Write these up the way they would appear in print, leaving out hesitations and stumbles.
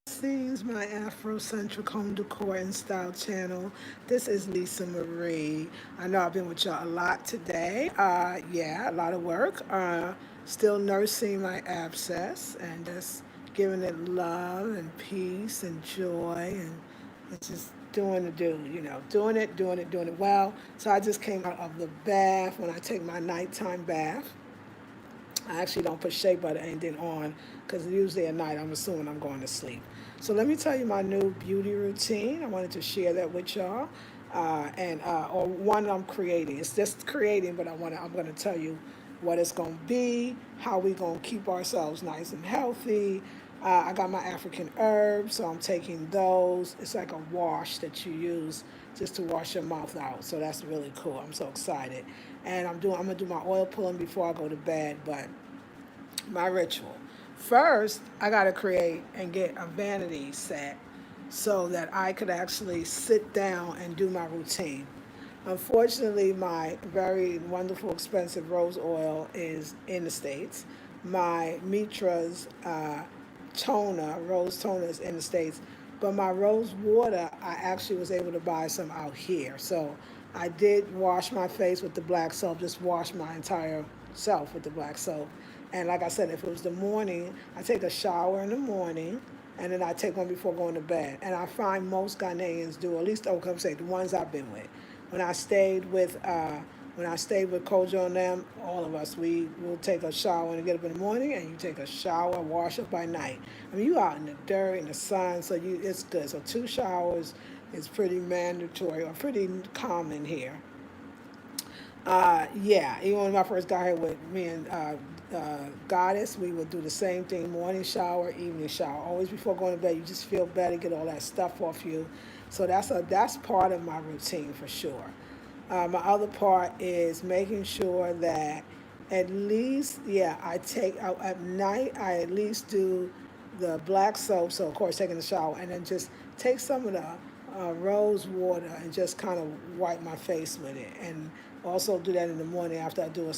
Blessings, my Afrocentric home decor and style channel. This is Lisa Marie. I know I've been with y'all a lot today. Yeah, a lot of work. Still nursing my abscess and just giving it love and peace and joy and it's just doing the do, doing it well. So I just came out of the bath when I take my nighttime bath. I actually don't put shea butter or anything on because usually at night I'm assuming I'm going to sleep. So let me tell you my new beauty routine. I wanted to share that with y'all, or one I'm creating. It's just creating, but I'm going to tell you what it's going to be, how we going to keep ourselves nice and healthy. I got my African herbs, so I'm taking those. It's like a wash that you use just to wash your mouth out. So that's really cool. I'm so excited. And I'm gonna do my oil pulling before I go to bed, but my ritual. First, I gotta create and get a vanity set so that I could actually sit down and do my routine. Unfortunately, my very wonderful, expensive rose oil is in the States. My Mitra's rose toner is in the States. But my rose water, I actually was able to buy some out here. So I did wash my face with the black soap, just wash my entire self with the black soap. And like I said, if it was the morning, I take a shower in the morning and then I take one before going to bed. And I find most Ghanaians do, at least I'll come say the ones I've been with. When I stayed with Kojo and them, all of us, we will take a shower and get up in the morning, and you take a shower, wash up by night. I mean, you out in the dirt, in the sun, so it's good. So 2 showers is pretty mandatory or pretty common here. Yeah, even when I first got here with me and Goddess, we would do the same thing: morning shower, evening shower. Always before going to bed, you just feel better, get all that stuff off you. So that's part of my routine for sure. My other part is making sure that at least, yeah, at night, I at least do the black soap. So, of course, taking the shower, and then just take some of the rose water and just kind of wipe my face with it. And also do that in the morning after I do a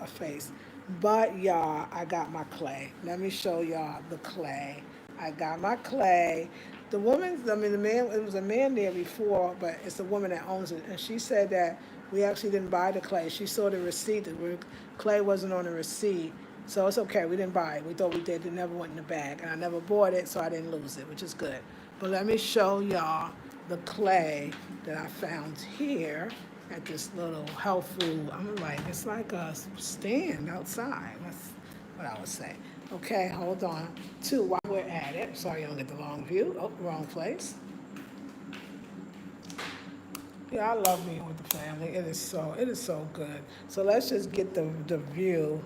face. But, y'all, I got my clay. Let me show y'all the clay. I got my clay. The man, it was a man there before, but it's the woman that owns it. And she said that we actually didn't buy the clay. She saw the receipt. Clay wasn't on the receipt. So it's okay. We didn't buy it. We thought we did. It never went in the bag. And I never bought it, so I didn't lose it, which is good. But let me show y'all the clay that I found here at this little health food. It's like a stand outside. That's what I would say. Okay, hold on. Two, while we're at it, sorry you don't get the long view. Oh, wrong place. Yeah, I love being with the family. It is so good. So let's just get the view.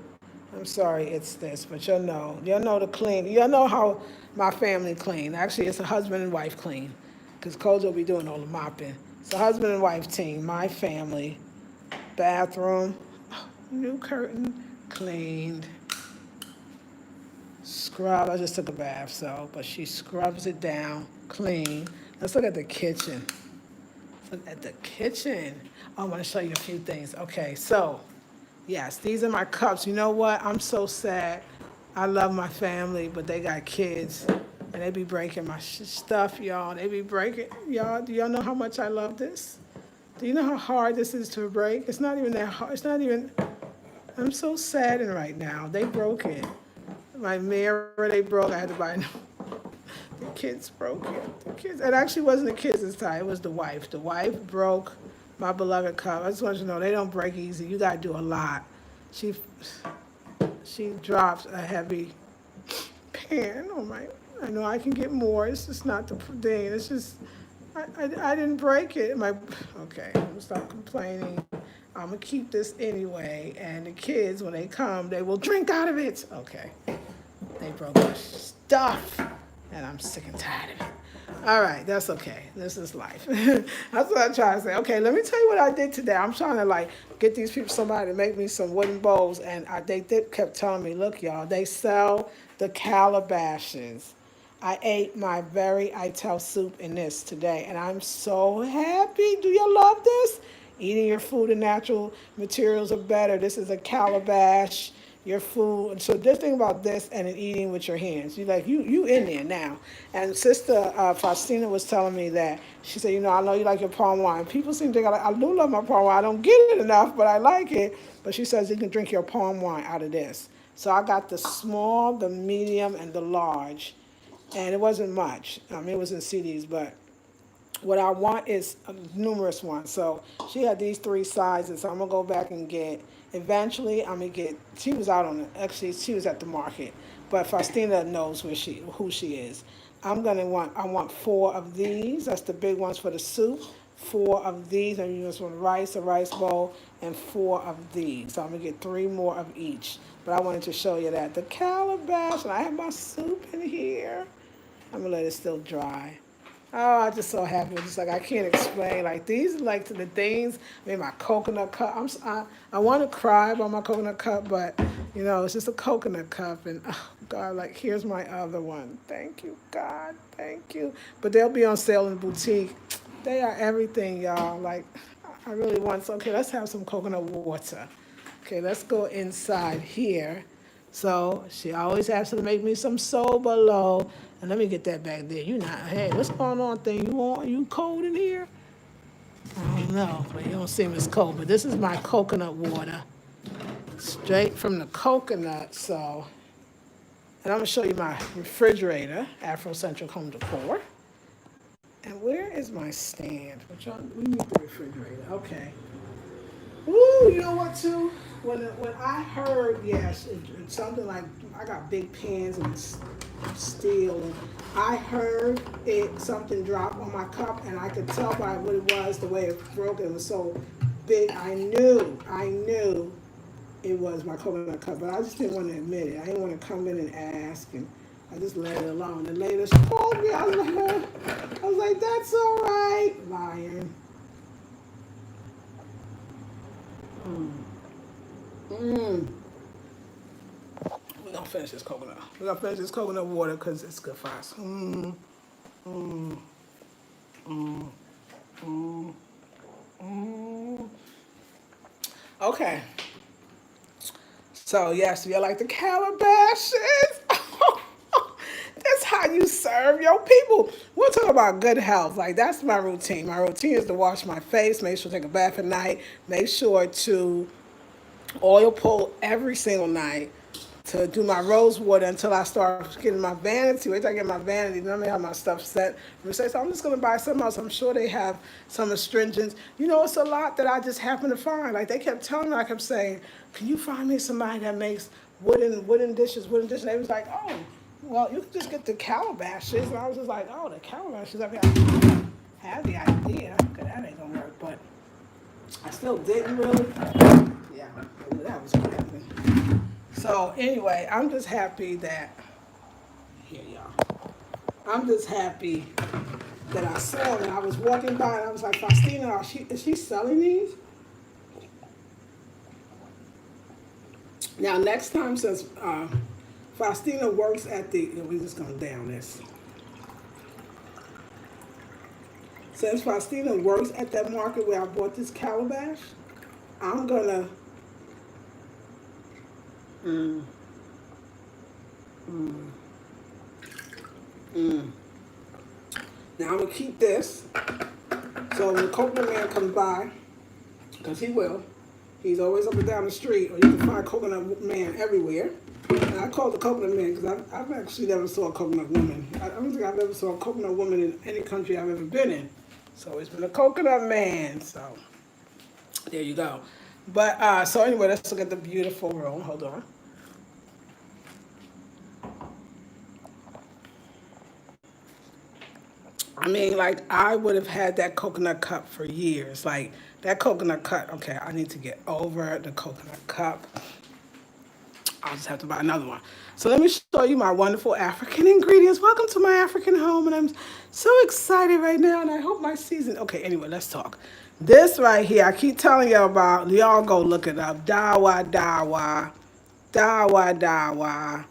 I'm sorry it's this, but you'll know the clean. You'll know how my family clean. Actually, it's a husband and wife clean, because Coach will be doing all the mopping. It's a husband and wife team. My family, bathroom, new curtain, cleaned. Scrub. I just took a bath, but she scrubs it down clean. Let's look at the kitchen. Look at the kitchen. I want to show you a few things. Okay, so yes, these are my cups. You know what? I'm so sad. I love my family, but they got kids, and they be breaking my stuff, y'all. They be breaking, y'all. Do y'all know how much I love this? Do you know how hard this is to break? It's not even that hard. It's not even. I'm so saddened right now. They broke it. My mirror they broke. I had to buy a new. The kids broke it. The kids. It actually wasn't the kids this time. It was the wife. The wife broke my beloved cup. I just want you to know they don't break easy. You gotta do a lot. She she dropped a heavy pan. Oh my! I know I can get more. It's just not the thing. It's just I didn't break it. Okay. I'm gonna stop complaining. I'm gonna keep this anyway. And the kids, when they come, they will drink out of it. Okay. They broke my stuff, and I'm sick and tired of it. All right, that's okay. This is life. That's what I'm trying to say. Okay, let me tell you what I did today. I'm trying to get these people somebody to make me some wooden bowls, and they kept telling me, look, y'all, they sell the calabashes. I ate my very Ital soup in this today, and I'm so happy. Do you love this? Eating your food and natural materials are better. This is a calabash. your food. So this thing about this and then eating with your hands. You in there now. And Sister Faustina was telling me that she said, I know you like your palm wine. People seem to think I do love my palm wine. I don't get it enough, but I like it. But she says you can drink your palm wine out of this. So I got the small, the medium, and the large, and it wasn't much. I mean, it was in CDs, but what I want is numerous ones. So she had these three sizes. So I'm gonna go back and get. Eventually, I'm gonna get. She was out on it. Actually, she was at the market, but Faustina knows who she is. I want four of these. That's the big ones for the soup. Four of these, and you just want rice, a rice bowl, and four of these. So I'm gonna get three more of each. But I wanted to show you that the calabash, and I have my soup in here. I'm gonna let it still dry. Oh, I'm just so happy. Just like I can't explain. Like these are like the things. I mean, my coconut cup. I want to cry about my coconut cup, but it's just a coconut cup. And oh God, like here's my other one. Thank you, God. Thank you. But they'll be on sale in the boutique. They are everything, y'all. Like I really want. So okay, let's have some coconut water. Okay, let's go inside here. So she always has to make me some soba low. And let me get that back there. Hey, what's going on, thing? You cold in here? I don't know, but you don't seem as cold. But this is my coconut water, straight from the coconut. So, and I'm gonna show you my refrigerator, Afrocentric Home Decor. And where is my stand? We need the refrigerator. Okay. Ooh, you know what too? When I heard, yes, it's something like I got big pans and it's steel, and I heard something drop on my cup, and I could tell by what it was, the way it broke. It was so big. I knew it was my coconut cup, but I just didn't want to admit it. I didn't want to come in and ask, and I just let it alone. And later she called me. I was like, that's all right, lying. We're gonna finish this coconut. We're gonna finish this coconut water because it's good for us. Okay. So yes, you like the calabashes. That's how you serve your people. We'll talk about good health. Like that's my routine. My routine is to wash my face, make sure to take a bath at night, make sure to oil pull every single night, to do my rose water until I start getting my vanity. Wait till I get my vanity, then I'm gonna have my stuff set. So I'm just gonna buy something else. I'm sure they have some astringents. It's a lot that I just happen to find. Like they kept telling me, I kept saying, can you find me somebody that makes wooden dishes? And they was like, oh, well, you can just get the calabashes. And I was just like, oh, the calabashes. I mean, I had the idea, because that ain't gonna work, but I still didn't really. Yeah, that was what happened. So anyway, I'm just happy that, here y'all, I'm just happy that I saw them. I was walking by and I was like, Faustina, is she selling these? Now next time, since Faustina works at we're just gonna down this. Since Faustina works at that market where I bought this calabash, I'm gonna Now I'm gonna keep this, so when the coconut man comes by, because he will, he's always up and down the street, or you can find coconut man everywhere. And I call it the coconut man because I've actually never saw a coconut woman. I don't think I've ever saw a coconut woman in any country I've ever been in. So it's been a coconut man. So there you go. But so anyway, let's look at the beautiful room. Hold on. I mean, like, I would have had that coconut cup for years. Like, that coconut cup, okay, I need to get over the coconut cup. I'll just have to buy another one. So let me show you my wonderful African ingredients. Welcome to my African home, and I'm so excited right now, and I hope my season... Okay, anyway, let's talk. This right here, I keep telling y'all about, y'all go look it up. Dawa, dawa, dawa, dawa.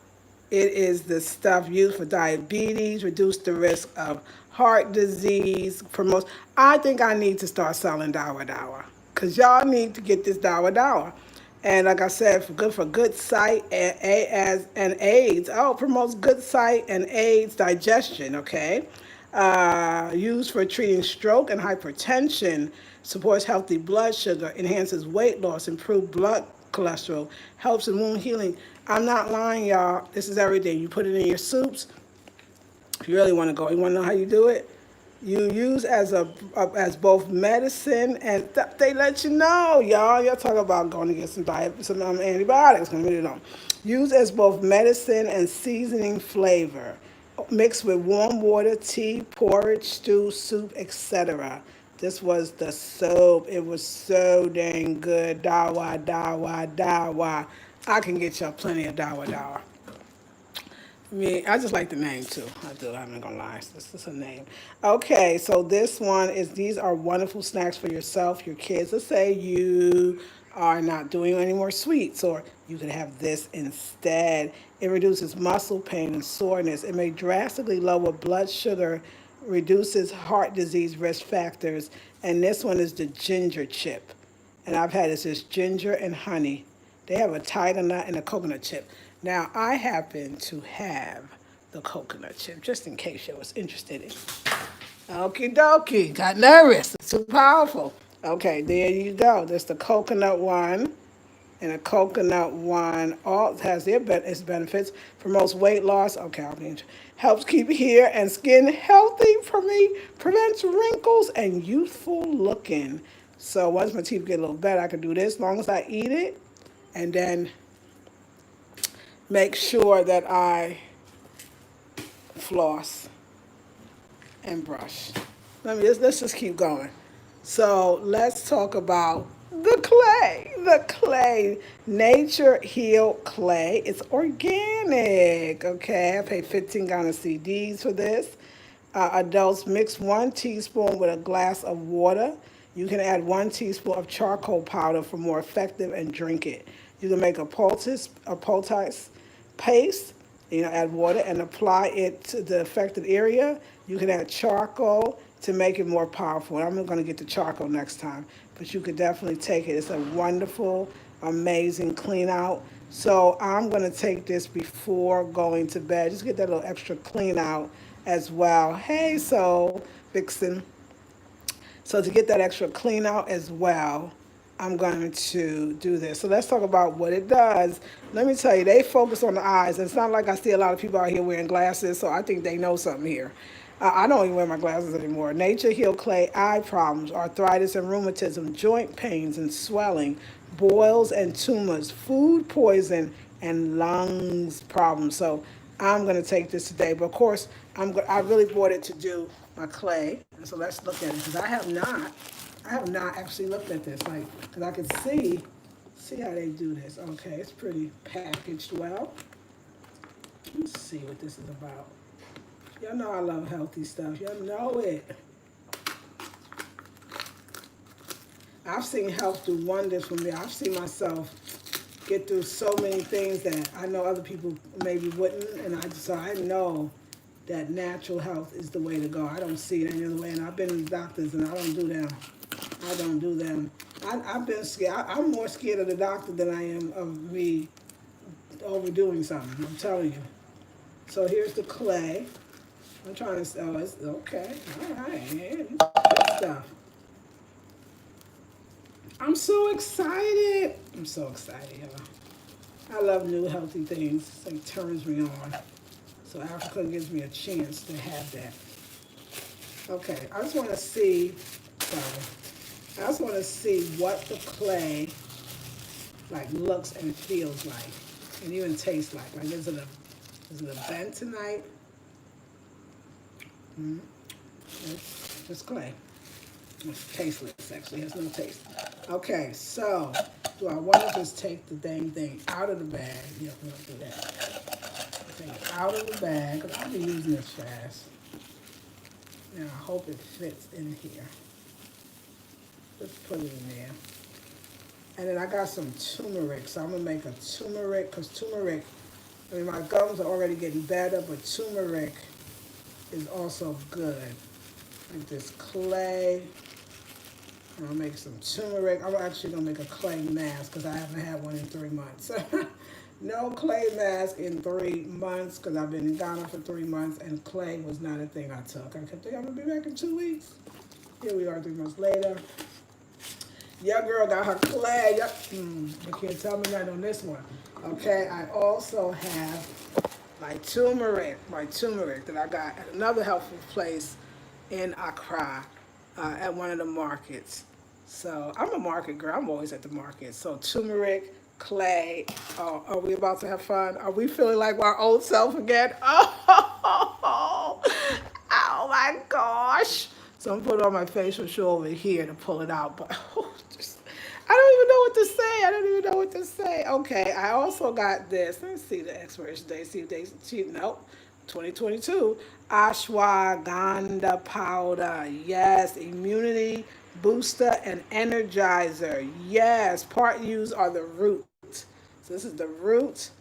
It is the stuff used for diabetes, reduce the risk of heart disease, promotes. I think I need to start selling dawa dawa, because y'all need to get this dawa dawa. And like I said, for good sight and aids. Oh, promotes good sight and aids digestion. Okay, used for treating stroke and hypertension. Supports healthy blood sugar. Enhances weight loss. Improve blood cholesterol. Helps in wound healing. I'm not lying, y'all. This is everything. You put it in your soups. If you really want to go, you want to know how you do it? You use as both medicine and they let you know, y'all. Y'all talk about going to get some antibiotics. Really don't. Use as both medicine and seasoning flavor. Mixed with warm water, tea, porridge, stew, soup, etc. This was the soap. It was so dang good. Dawa, dawa, dawa. I can get y'all plenty of dawa, dawa. I just like the name too. I do. I'm not gonna lie. This is a name. Okay, so this one is. These are wonderful snacks for yourself, your kids. Let's say you are not doing any more sweets, or you could have this instead. It reduces muscle pain and soreness. It may drastically lower blood sugar, reduces heart disease risk factors, and this one is the ginger chip. And I've had this is ginger and honey. They have a tiger nut and a coconut chip. Now, I happen to have the coconut chip, just in case you was interested in. Okie dokie, got nervous. It's too powerful. Okay, there you go. There's the coconut one, and a coconut one all has its benefits. Promotes weight loss. Okay, helps keep hair and skin healthy for me. Prevents wrinkles and youthful looking. So once my teeth get a little better, I can do this as long as I eat it, and then make sure that I floss and brush. Let's just keep going. So let's talk about the clay. The clay, nature healed clay. It's organic. Okay, I paid 15 Ghana CDs for this. Adults mix 1 teaspoon with a glass of water. You can add 1 teaspoon of charcoal powder for more effective and drink it. You can make a poultice paste, add water and apply it to the affected area. You can add charcoal to make it more powerful. I'm going to get the charcoal next time, but you could definitely take it. It's a wonderful, amazing clean out. So I'm going to take this before going to bed. Just get that little extra clean out as well. Hey, so Vixen. So to get that extra clean out as well, I'm going to do this. So let's talk about what it does. Let me tell you, they focus on the eyes. It's not like I see a lot of people out here wearing glasses, so I think they know something here. I don't even wear my glasses anymore. Nature Heal Clay, eye problems, arthritis and rheumatism, joint pains and swelling, boils and tumors, food poison, and lungs problems. So I'm going to take this today. But of course, I really bought it to do my clay. And so let's look at it, because I have not actually looked at this, because I can see how they do this. Okay, it's pretty packaged well. Let's see what this is about. Y'all know I love healthy stuff. Y'all know it. I've seen health do wonders for me. I've seen myself get through so many things that I know other people maybe wouldn't, and so I know that natural health is the way to go. I don't see it any other way, and I've been to doctors, and I don't do them. I've been scared. I'm more scared of the doctor than I am of me overdoing something. I'm telling you. So here's the clay. I'm trying to. Oh, it's okay. All right, yeah, good stuff. I'm so excited. Y'all. I love new healthy things. It turns me on. So Africa gives me a chance to have that. Okay, I just want to see. What the clay looks and feels like, and even tastes like. Is it a bentonite? It's just clay. It's tasteless, actually. It has no taste. Okay, so do I want to just take the dang thing out of the bag? Yeah, I'm going to do that. Take it out of the bag, because I'll be using this fast. Now, I hope it fits in here. Just put it in there. And then I got some turmeric, so I'm going to make a turmeric, because turmeric, my gums are already getting better, but turmeric is also good. Like this clay. I'm gonna make some turmeric. I'm actually gonna make a clay mask because I haven't had one in 3 months. No clay mask in 3 months because I've been in Ghana for 3 months and clay was not a thing I took. I kept thinking I'm gonna be back in 2 weeks. Here we are 3 months later. Your girl got her clay. Yep. You can't tell me nothing on this one. Okay, I also have my turmeric that I got at another helpful place in Accra at one of the markets. So I'm a market girl. I'm always at the market. So turmeric, clay. Oh, are we about to have fun? Are we feeling like our old self again? Oh, oh my gosh. So I'm putting on my facial show over here to pull it out, but just, I don't even know what to say. I don't even know what to say. Okay, I also got this. Let's see the expiration date. See if they nope. 2022 ashwagandha powder. Yes, immunity booster and energizer. Yes, part used are the root. So this is the root.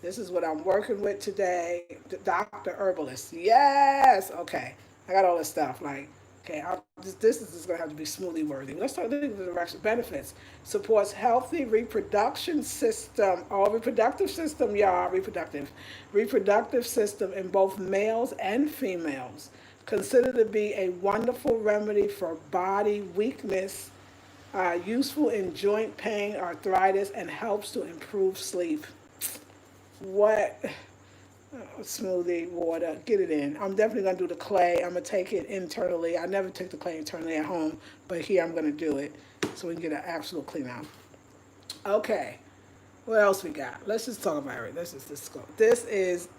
This is what I'm working with today. The Dr. Herbalist. Yes. Okay. I got all this stuff. Like, okay, this is going to have to be smoothly worthy. Let's talk about the direction. Benefits. Supports healthy reproduction system. Oh, reproductive system, y'all. Reproductive. Reproductive system in both males and females. Considered to be a wonderful remedy for body weakness, useful in joint pain, arthritis, and helps to improve sleep. What? Oh, smoothie, water, get it in. I'm definitely going to do the clay. I'm going to take it internally. I never take the clay internally at home, but here I'm going to do it so we can get an absolute clean out. Okay, what else we got? Let's just talk about it. Let's go. This is,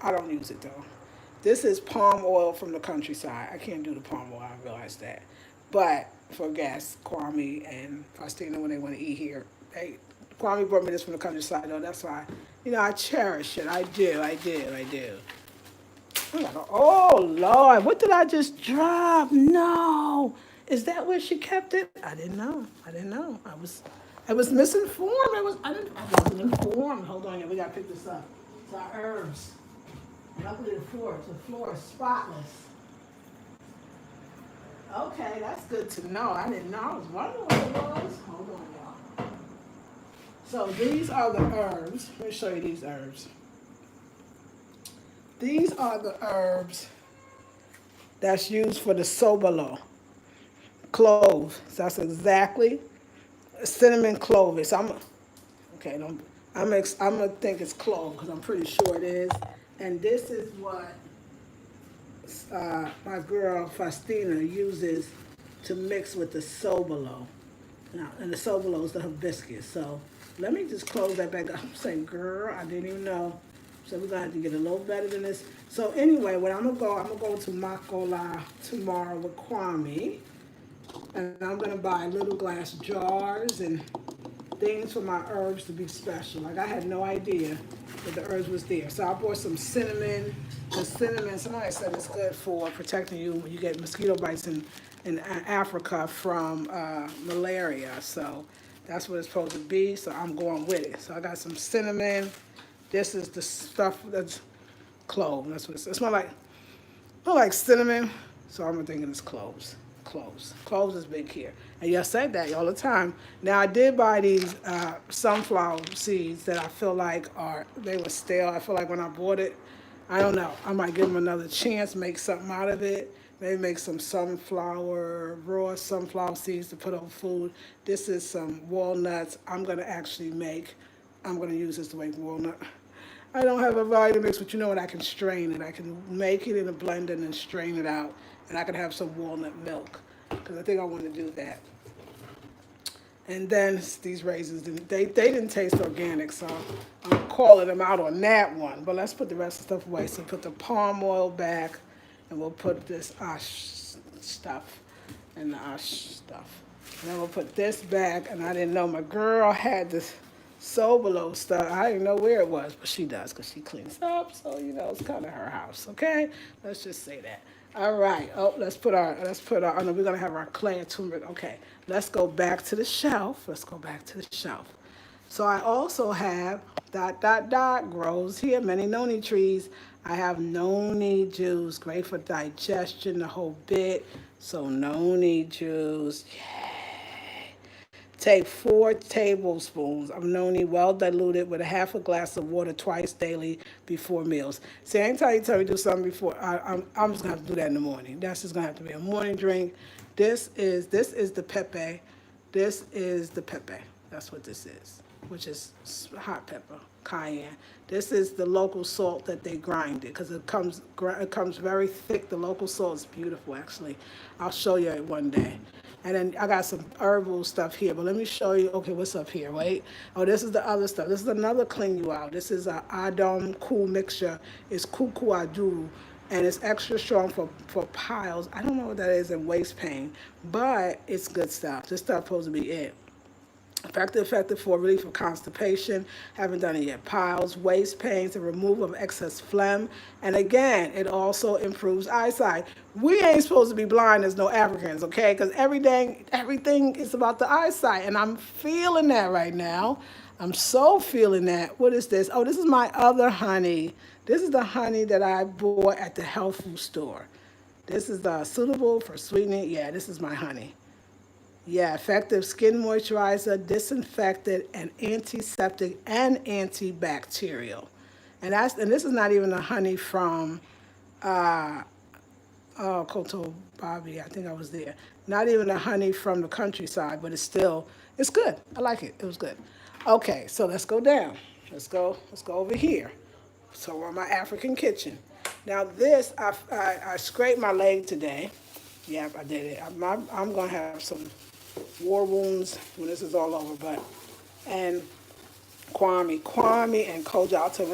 I don't use it though. This is palm oil from the countryside. I can't do the palm oil, I realize that. But for guests, Kwame and Faustina, when they want to eat here, Kwame brought me this from the countryside though. That's why, I cherish it. I do. Oh Lord, what did I just drop? No. Is that where she kept it? I didn't know. I was misinformed. I wasn't informed. Hold on, we gotta pick this up. It's our herbs. Luckily the floor is spotless. Okay, that's good to know. I didn't know. I was wondering what it was. Hold on, y'all. So these are the herbs. Let me show you these herbs. These are the herbs that's used for the sobolo. Clove. So that's exactly cinnamon clove. It's I'm gonna think it's clove because I'm pretty sure it is. And this is what my girl Faustina uses to mix with the sobolo. Now, and the sobolo is the hibiscus. So let me just close that back up. I'm saying, girl, I didn't even know. So we're gonna have to get a little better than this. So anyway, what I'm gonna go to Makola tomorrow with Kwame, and I'm gonna buy little glass jars and things for my herbs to be special. Like I had no idea that the herbs was there. So I bought some cinnamon. The cinnamon, somebody said it's good for protecting you when you get mosquito bites in Africa from malaria. So that's what it's supposed to be. So I'm going with it. So I got some cinnamon. This is the stuff that's clove. That's what it smells like. Smell like cinnamon. So I'm thinking it's cloves. Cloves is big here. And y'all said that all the time. Now I did buy these sunflower seeds that I feel like they were stale. I feel like when I bought it, I don't know. I might give them another chance, make something out of it. Maybe make some raw sunflower seeds to put on food. This is some walnuts. I'm gonna use this to make walnut. I don't have a Vitamix, but you know what? I can strain it. I can make it in a blender and then strain it out. And I can have some walnut milk because I think I want to do that. And then these raisins, they didn't taste organic, so I'm calling them out on that one. But let's put the rest of the stuff away. So put the palm oil back, and we'll put this stuff and the stuff. And then we'll put this back, and I didn't know my girl had this Sobolo stuff. I didn't know where it was, but she does because she cleans up, so it's kind of her house. Okay, let's just say that. All right. Oh, let's put our. Oh no, we're gonna have our clay and turmeric. Okay, let's go back to the shelf. So I also have ... grows here many noni trees. I have noni juice, great for digestion, the whole bit. So noni juice, yeah. Take 4 tablespoons of noni, well diluted, with a half a glass of water twice daily before meals. See, anytime you tell me to do something before, I'm just gonna have to do that in the morning. That's just gonna have to be a morning drink. This is the pepe. This is the pepe. That's what this is, which is hot pepper, cayenne. This is the local salt that they grind it, because it comes very thick. The local salt is beautiful, actually. I'll show you it one day. And then I got some herbal stuff here, but let me show you. Okay, what's up here? Wait. Oh, this is the other stuff. This is another clean you out. This is a Adom Cool mixture. It's Kuku Aduru, and it's extra strong for piles. I don't know what that is in waist pain, but it's good stuff. This stuff supposed to be it. Effective for relief of constipation, haven't done it yet, piles, waist pains, and removal of excess phlegm. And again, it also improves eyesight. We ain't supposed to be blind as no Africans, okay? Because everything is about the eyesight, and I'm feeling that right now. I'm so feeling that. What is this? Oh, this is my other honey. This is the honey that I bought at the health food store. This is suitable for sweetening. Yeah, this is my honey. Yeah, effective skin moisturizer, disinfectant, and antiseptic and antibacterial. And this is not even the honey from Koto Bobby. I think I was there. Not even the honey from the countryside, but it's good. I like it. It was good. Okay, so let's go down. Let's go over here. So we're in my African kitchen. Now this, I scraped my leg today. Yep, I did it. I'm gonna have some war wounds when this is all over, and Kwame and Koja, I'll tell you,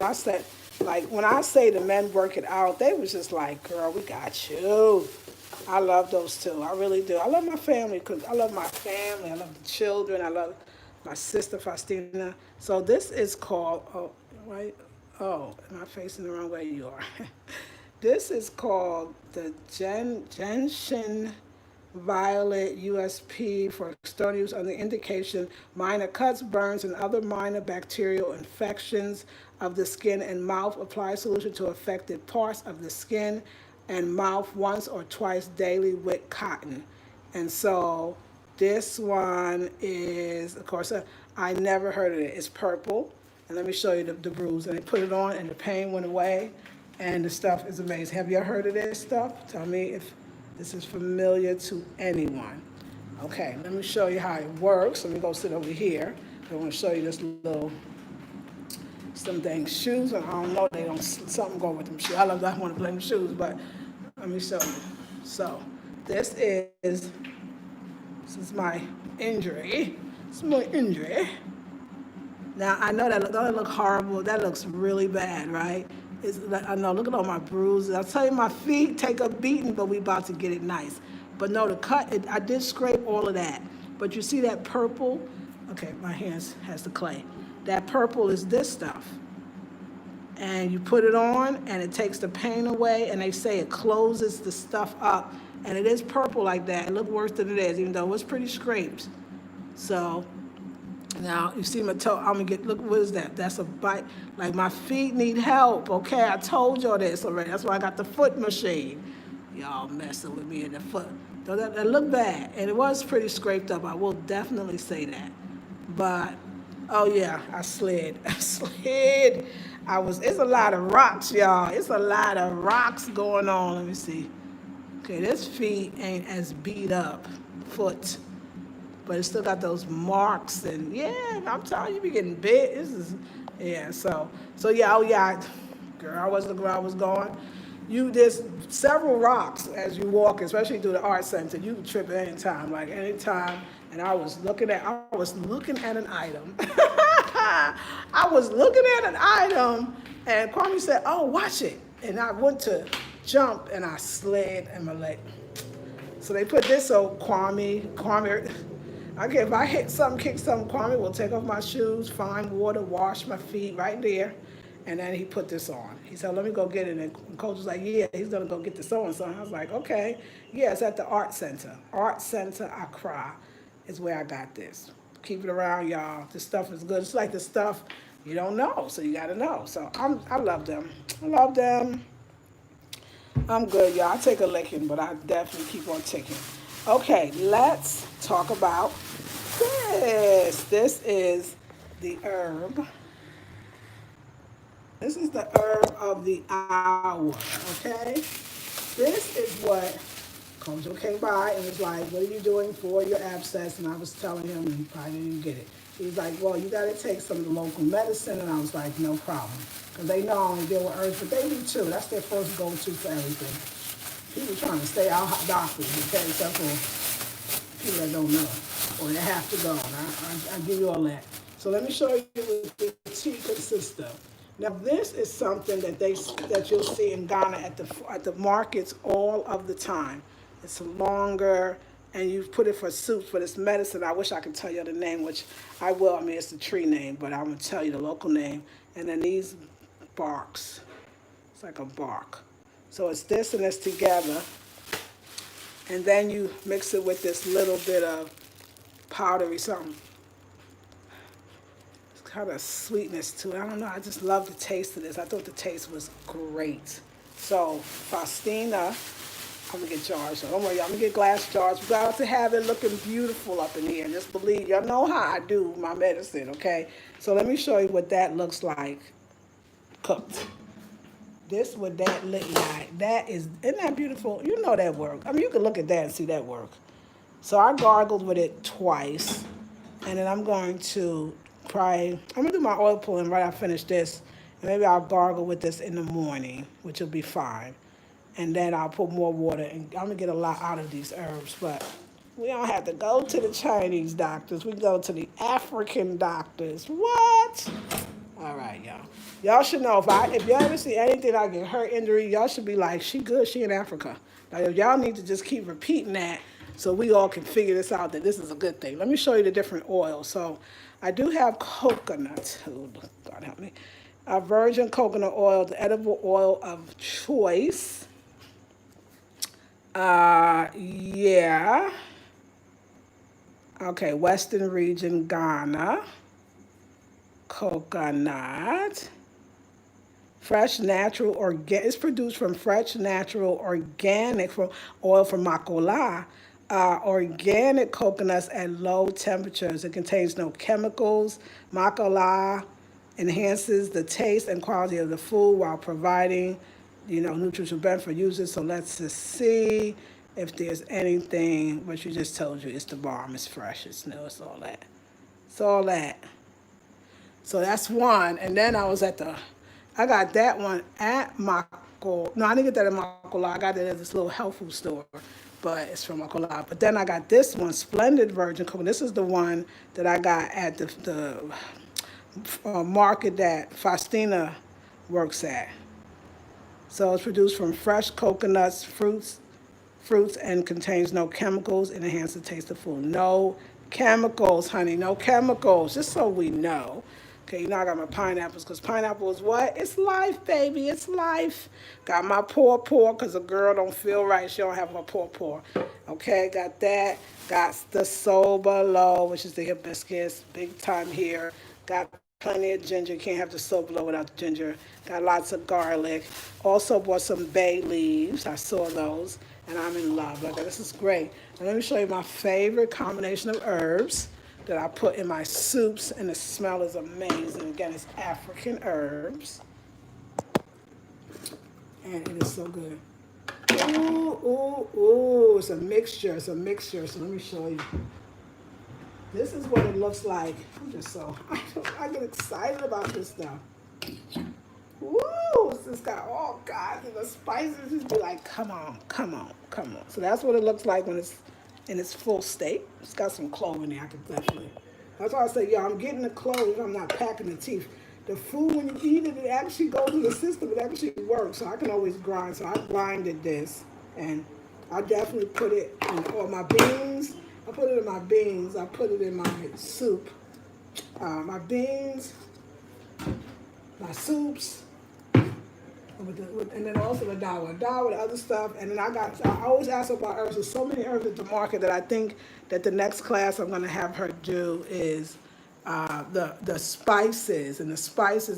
when I say the men work it out, they was just like, girl, we got you. I love those two. I really do. I love my family, because I love my family. I love the children. I love my sister, Faustina. So this is called, am I facing the wrong way? You are. This is called the Gentian Violet USP for external use under indication, minor cuts, burns, and other minor bacterial infections of the skin and mouth. Apply solution to affected parts of the skin and mouth once or twice daily with cotton. And so this one is, of course, I never heard of it. It's purple. And let me show you the bruise. And they put it on and the pain went away. And the stuff is amazing. Have you heard of this stuff? Tell me if this is familiar to anyone. Okay, let me show you how it works. Let me go sit over here. I want to show you this some dang shoes. And I don't know, something going with them shoes. I want to blame the shoes, but let me show you. So this is my injury. This is my injury. Now, I know that don't look horrible. That looks really bad, right? I know, look at all my bruises. I'll tell you, my feet take a beating, but we about to get it nice. But no, the cut, I did scrape all of that. But you see that purple? Okay, my hands has the clay. That purple is this stuff. And you put it on, and it takes the pain away, and they say it closes the stuff up. And it is purple like that. It looked worse than it is, even though it was pretty scraped. So now, you see my toe, look, what is that? That's a bite. Like, my feet need help, okay? I told y'all this already. That's why I got the foot machine. Y'all messing with me in the foot. So that looked bad, and it was pretty scraped up. I will definitely say that. But, oh yeah, I slid. It's a lot of rocks, y'all. It's a lot of rocks going on. Let me see. Okay, this feet ain't as beat up. Foot. But it still got those marks, and yeah, I'm telling you, be getting bit. So yeah, oh yeah, girl, I wasn't where I was going. There's several rocks as you walk, especially through the art center. You can trip at any time, and I was looking at an item. I was looking at an item, and Kwame said, "Oh, watch it," and I went to jump, and I slid, and my leg. So they put this so Kwame. Okay, if I hit something, kick something, Kwame will take off my shoes, find water, wash my feet right there, and then he put this on. He said, let me go get it. And Coach was like, yeah, he's going to go get the so-and-so. I was like, okay. Yeah, it's at the Art Center. Art Center Accra is where I got this. Keep it around, y'all. This stuff is good. It's like the stuff you don't know, so you got to know. So I love them. I'm good, y'all. I take a licking, but I definitely keep on ticking. Okay, let's talk about this? This is the herb. This is the herb of the hour, okay? This is what Kojo came by and was like, what are you doing for your abscess? And I was telling him, and he probably didn't get it. He's like, well, you got to take some of the local medicine. And I was like, no problem. Because they know I only deal with herbs, but they do too. That's their first go-to for everything. People trying to stay out doctors, okay, except for people that don't know. Or they have to go. And I give you all that. So let me show you what the tea consists of. Now this is something that you'll see in Ghana at the markets all of the time. It's longer, and you put it for soups, but it's medicine. I wish I could tell you the name, which I will. I mean, it's the tree name, but I'm gonna tell you the local name. And then these barks, it's like a bark. So it's this and this together, and then you mix it with this little bit of powdery something. Kind of sweetness to it. I don't know. I just love the taste of this. I thought the taste was great. So Faustina, I'm gonna get jars. So don't worry, I'm gonna get glass jars. We got to have it looking beautiful up in here. And just believe, y'all know how I do my medicine, okay? So let me show you what that looks like cooked. This what that look like. That is, isn't that beautiful? You know that work. I mean, you can look at that and see that work. So I gargled with it twice, and then I'm going to I'm gonna do my oil pulling right after I finish this, and maybe I'll gargle with this in the morning, which will be fine. And then I'll put more water, and I'm gonna get a lot out of these herbs, but we don't have to go to the Chinese doctors. We go to the African doctors. What? All right, y'all. Y'all should know if y'all ever see anything like a hurt injury, y'all should be like, she good, she in Africa. Like, y'all need to just keep repeating that so we all can figure this out, that this is a good thing. Let me show you the different oils. So I do have coconut. Oh, God help me. Virgin coconut oil, the edible oil of choice. Yeah. Okay, Western region, Ghana. Coconut. Fresh, natural, organic. It's produced from fresh, natural, organic from oil from Makola. Organic coconuts at low temperatures. It contains no chemicals. Makola enhances the taste and quality of the food while providing, nutritional benefit for users. So let's just see if there's anything. What you just told you, it's the bomb. It's fresh. It's new. It's all that. It's all that. So that's one. And then I got that one at Mako. No, I didn't get that at Makola. I got it at this little health food store, but it's from Makola. But then I got this one, Splendid Virgin Coconut. This is the one that I got at the market that Faustina works at. So it's produced from fresh coconuts, fruits, and contains no chemicals. It enhances the taste of food. No chemicals, honey, no chemicals, just so we know. Okay, I got my pineapples, because pineapple is what? It's life, baby, it's life. Got my paw, because a girl don't feel right, she don't have her paw. Okay, got that. Got the Sobolo, which is the hibiscus, big time here. Got plenty of ginger, can't have the Sobolo without the ginger. Got lots of garlic. Also bought some bay leaves, I saw those, and I'm in love. Like, this is great. And let me show you my favorite combination of herbs that I put in my soups, and the smell is amazing. Again, it's African herbs, and it is so good. Ooh, it's a mixture, so let me show you. This is what it looks like. I get excited about this stuff. Woo, it's got all kinds of the spices. Just be like, come on. So that's what it looks like when it's in its full state. It's got some clove in there, I can definitely. That's why I say, I'm getting the clove, I'm not packing the teeth. The food, when you eat it, it actually goes through the system, it actually works. So I can always grind. So I grinded this, and I definitely put it in all my beans. I put it in my beans. I put it in my soup. My beans, my soups, and then also the dawa, the other stuff. And then I always ask about herbs. There's so many herbs at the market that I think that the next class I'm going to have her do is the spices and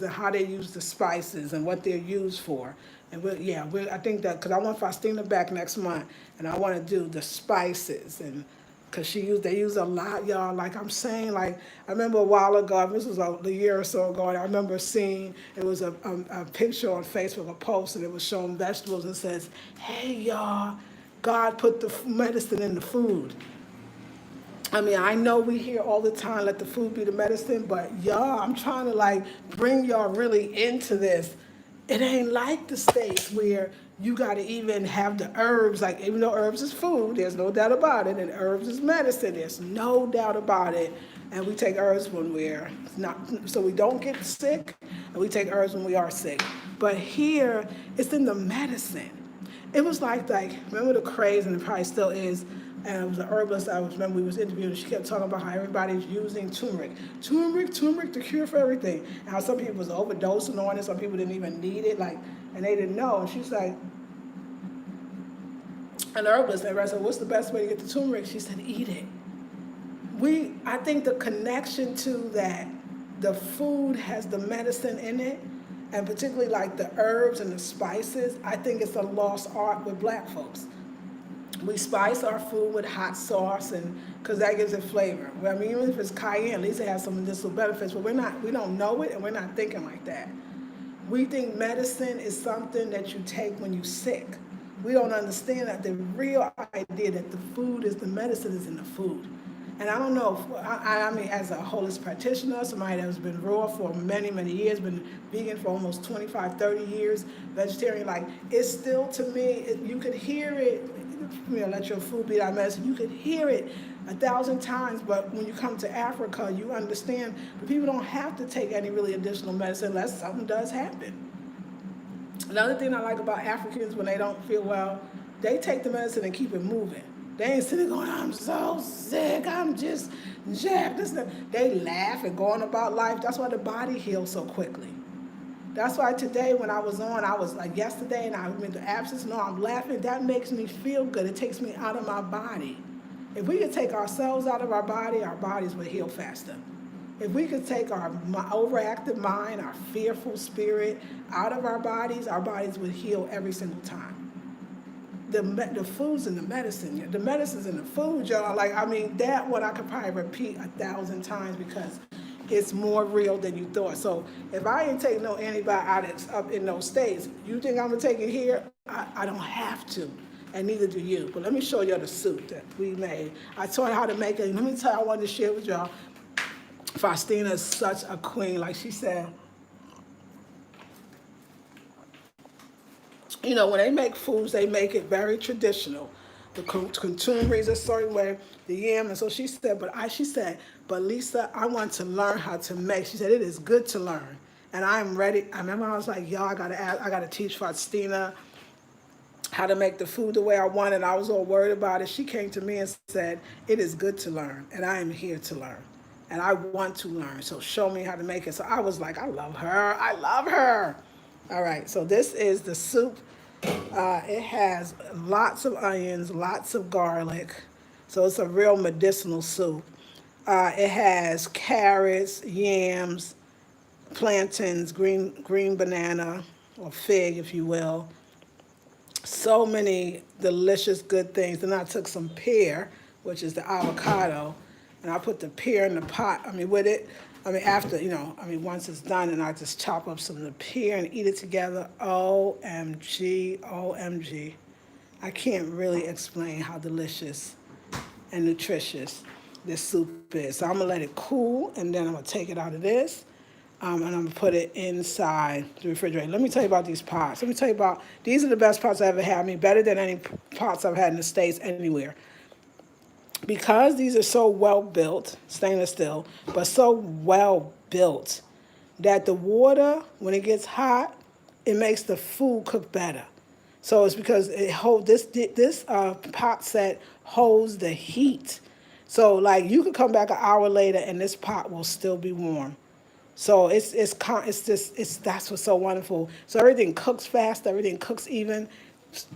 how they use the spices and what they're used for. And I think that because I want Faustina back next month, and I want to do the spices and Cause they use a lot, y'all. Like I'm saying, like I remember a while ago, this was a year or so ago, and I remember seeing it was a picture on Facebook, a post, and it was showing vegetables and says, "Hey y'all, God put the medicine in the food." I mean, I know we hear all the time, let the food be the medicine, but y'all, I'm trying to like bring y'all really into this. It ain't like the States where you got to even have the herbs, like even though herbs is food, there's no doubt about it, and herbs is medicine, there's no doubt about it. And we take herbs when we're not, so we don't get sick, and we take herbs when we are sick. But here, it's in the medicine. It was like remember the craze, and it probably still is. And it was an herbalist I was remember we was interviewing. She kept talking about how everybody's using turmeric to cure for everything. And how some people was overdosing on it, some people didn't even need it, like, and they didn't know. And she's like, an herbalist, and I said, "What's the best way to get the turmeric?" She said, "Eat it." I think the connection to that, the food has the medicine in it, and particularly like the herbs and the spices. I think it's a lost art with Black folks. We spice our food with hot sauce, and because that gives it flavor. Well, I mean, even if it's cayenne, at least it has some medicinal benefits. But we don't know it, and we're not thinking like that. We think medicine is something that you take when you're sick. We don't understand that the real idea that the food is the medicine is in the food. And I don't know, I mean, as a holistic practitioner, somebody that's been raw for many, many years, been vegan for almost 25, 30 years, vegetarian, like, it's still, to me, you could hear it, let your food be thy medicine, you could hear it 1,000 times, but when you come to Africa, you understand that people don't have to take any really additional medicine unless something does happen. Another thing I like about Africans, when they don't feel well, they take the medicine and keep it moving. They ain't sitting going, "I'm so sick, I'm just jacked." They laugh and go on about life. That's why the body heals so quickly. That's why today when I was like yesterday, and I went to absence, no, I'm laughing. That makes me feel good. It takes me out of my body. If we could take ourselves out of our bodies would heal faster. If we could take our overactive mind, our fearful spirit out of our bodies would heal every single time. The food's in the medicine. The medicine's in the food, y'all. Like, I mean, that one I could probably repeat 1,000 times because it's more real than you thought. So if I ain't taking no antibiotics up in those states, you think I'm gonna take it here? I don't have to, and neither do you. But let me show you the soup that we made. I taught how to make it. Let me tell you, I wanted to share with y'all. Faustina is such a queen, like she said. You know, when they make foods, they make it very traditional. The consumer is a certain way, the yam, and so she said, but Lisa, I want to learn how to make. She said, it is good to learn, and I'm ready. I remember I was like, y'all, I gotta teach Faustina how to make the food the way I want, and I was all worried about it. She came to me and said, it is good to learn, and I am here to learn, and I want to learn, so show me how to make it. So I was like, I love her. All right, so this is the soup. It has lots of onions, lots of garlic, so it's a real medicinal soup. It has carrots, yams, plantains, green banana, or fig, if you will. So many delicious, good things. Then I took some pear, which is the avocado, and I put the pear in the pot, with it. After, once it's done, and I just chop up some of the pear and eat it together. OMG, OMG. I can't really explain how delicious and nutritious this soup is. So I'm gonna let it cool, and then I'm gonna take it out of this, and I'm gonna put it inside the refrigerator. Let me tell you about these pots. These are the best pots I ever had. Better than any pots I've had in the States anywhere. Because these are so well built, stainless steel, but so well built that the water, when it gets hot, it makes the food cook better. So it's because this pot set holds the heat. So like you could come back an hour later and this pot will still be warm. So that's what's so wonderful. So everything cooks fast, everything cooks even.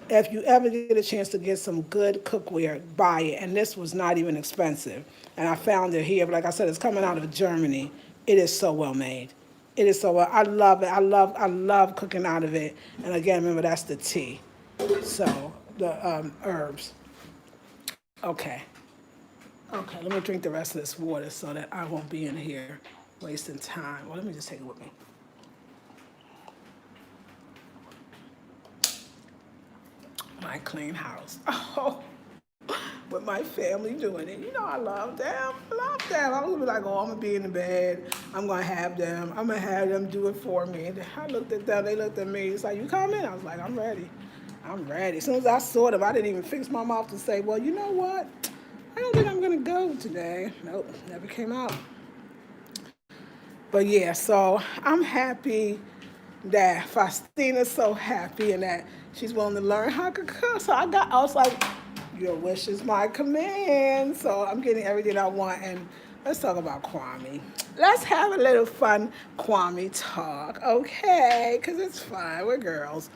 If you ever get a chance to get some good cookware, buy it. And this was not even expensive. And I found it here. But like I said, it's coming out of Germany. It is so well made. It is so well. I love it. I love cooking out of it. And again, remember, that's the tea. So the herbs. Okay. Okay, let me drink the rest of this water so that I won't be in here wasting time. Well, let me just take it with me. My clean house. Oh, with my family doing it. You know, I love them. I love them. I was gonna be like, oh, I'm gonna be in the bed. I'm gonna have them. I'm gonna have them do it for me. And I looked at them. They looked at me. It's like, you coming? I was like, I'm ready. I'm ready. As soon as I saw them, I didn't even fix my mouth to say, well, you know what? I don't think I'm gonna go today. Nope, never came out. But yeah, so I'm happy that Faustina's so happy and that she's willing to learn how to cook. So I was like, your wish is my command. So I'm getting everything I want. And let's talk about Kwame. Let's have a little fun Kwame talk, okay? Because it's fun. We're girls.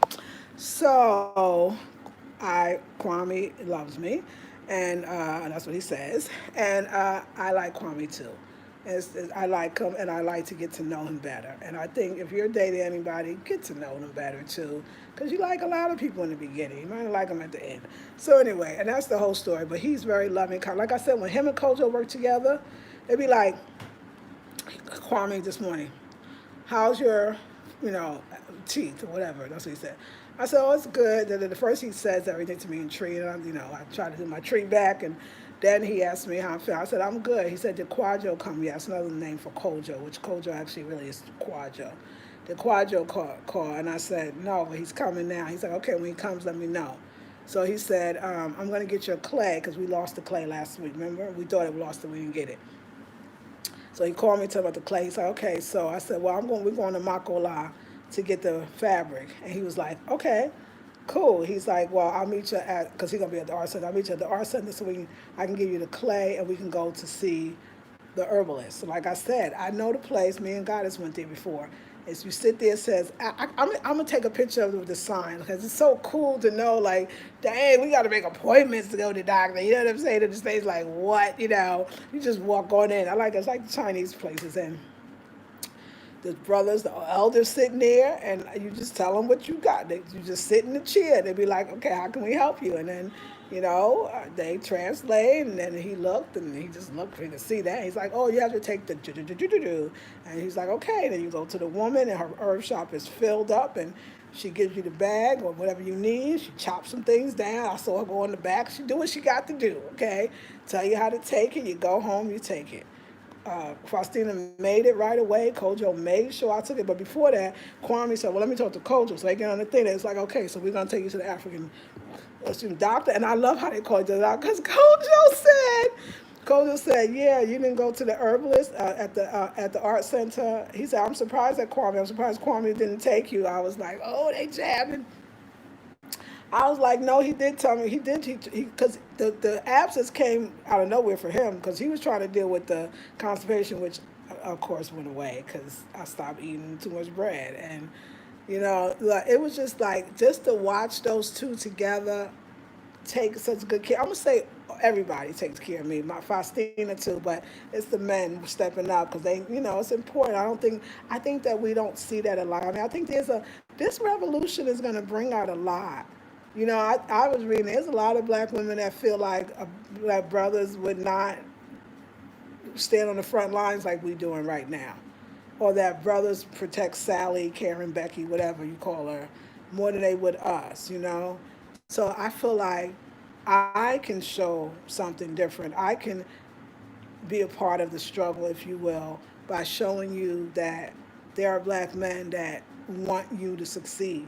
So Kwame loves me, and that's what he says. And I like Kwame too. I like him, and I like to get to know him better. And I think if you're dating anybody, get to know them better too, because you like a lot of people in the beginning. You might not like them at the end. So anyway, and that's the whole story. But he's very loving. Like I said, when him and Kojo work together, it'd be like Kwame this morning. How's your, you know, teeth or whatever? That's what he said. I said, oh, it's good. The first he says everything to me in tree, and I try to do my tree back, and then he asked me how I feel. I said, I'm good. He said, did Quadro come? Yeah, it's another name for Kojo, which Kojo actually really is Quadro. Did Quadro call? And I said, no, but he's coming now. He's like, okay, when he comes, let me know. So he said, I'm going to get your clay, because we lost the clay last week. Remember? We thought we lost it. We didn't get it. So he called me to talk about the clay. He said, okay. So I said, well, we're going to Makola to get the fabric. And he was like, okay, cool. He's like, well, I'll meet you at, because he's going to be at the art center. I'll meet you at the art center so I can give you the clay and we can go to see the herbalist. So like I said, I know the place. Me and Goddess went there before. As you sit there, it says, I'm going to take a picture of the sign because it's so cool to know, like, dang, we got to make appointments to go to the doctor. You know what I'm saying? And the state's like, what? You know, you just walk on in. It's like the Chinese places. And the brothers, the elders sitting there, and you just tell them what you got. You just sit in the chair. They be like, okay, how can we help you? And then, they translate, and then he looked, and he just looked for you to see that. He's like, oh, you have to take the do. And he's like, okay. Then you go to the woman, and her herb shop is filled up, and she gives you the bag or whatever you need. She chops some things down. I saw her go in the back. She do what she got to do, okay? Tell you how to take it. You go home, you take it. Faustina made it right away. Kojo made sure I took it. But before that, Kwame said, well, let me talk to Kojo. So they get on the thing. It's like, okay, so we're going to take you to the African doctor. And I love how they call it the doctor because Kojo said, yeah, you didn't go to the herbalist at the art center. He said, I'm surprised at Kwame. I'm surprised Kwame didn't take you. I was like, oh, they jabbing. I was like, no, he did tell me. He did, because the abscess came out of nowhere for him because he was trying to deal with the constipation, which, of course, went away because I stopped eating too much bread. And, it was just like, just to watch those two together take such good care. I'm going to say everybody takes care of me, my Faustina too, but it's the men stepping up because they, it's important. I think that we don't see that a lot. I mean, I think this revolution is going to bring out a lot. I was reading, there's a lot of black women that feel like that brothers would not stand on the front lines like we doing right now. Or that brothers protect Sally, Karen, Becky, whatever you call her, more than they would us. So I feel like I can show something different. I can be a part of the struggle, if you will, by showing you that there are black men that want you to succeed.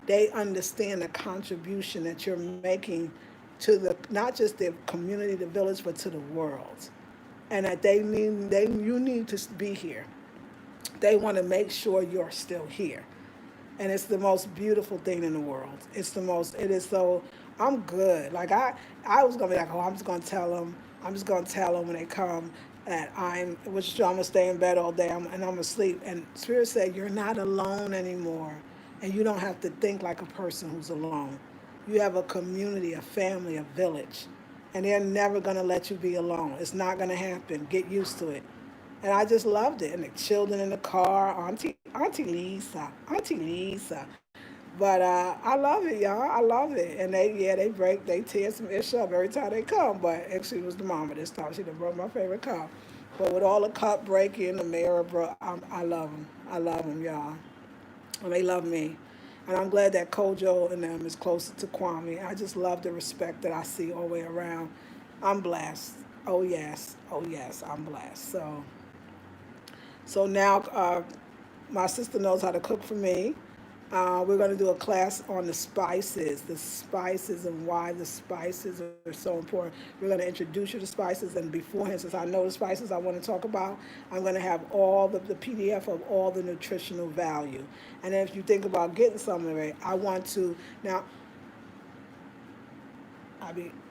They understand the contribution that you're making to not just the community, the village, but to the world. And that you need to be here. They want to make sure you're still here. And it's the most beautiful thing in the world. It is so, I'm good. Like I was going to be like, oh, I'm just going to tell them when they come that I'm going to stay in bed all day and I'm going to sleep. And Spirit said, you're not alone anymore. And you don't have to think like a person who's alone. You have a community, a family, a village. And they're never going to let you be alone. It's not going to happen. Get used to it. And I just loved it. And the children in the car, Auntie Lisa. But I love it, y'all. I love it. And they tear some ish up every time they come. But actually, it was the mama this time. She done broke my favorite cup. But with all the cup breaking, the mirror, bro, I love them. I love them, y'all. And they love me. And I'm glad that Kojo and them is closer to Kwame. I just love the respect that I see all the way around. I'm blessed. Oh yes, oh yes, I'm blessed. So now my sister knows how to cook for me. We're going to do a class on the spices and why the spices are so important. We're going to introduce you to spices, and beforehand, since I know the spices I want to talk about, I'm going to have all the PDF of all the nutritional value. And then if you think about getting some of it, I want to now.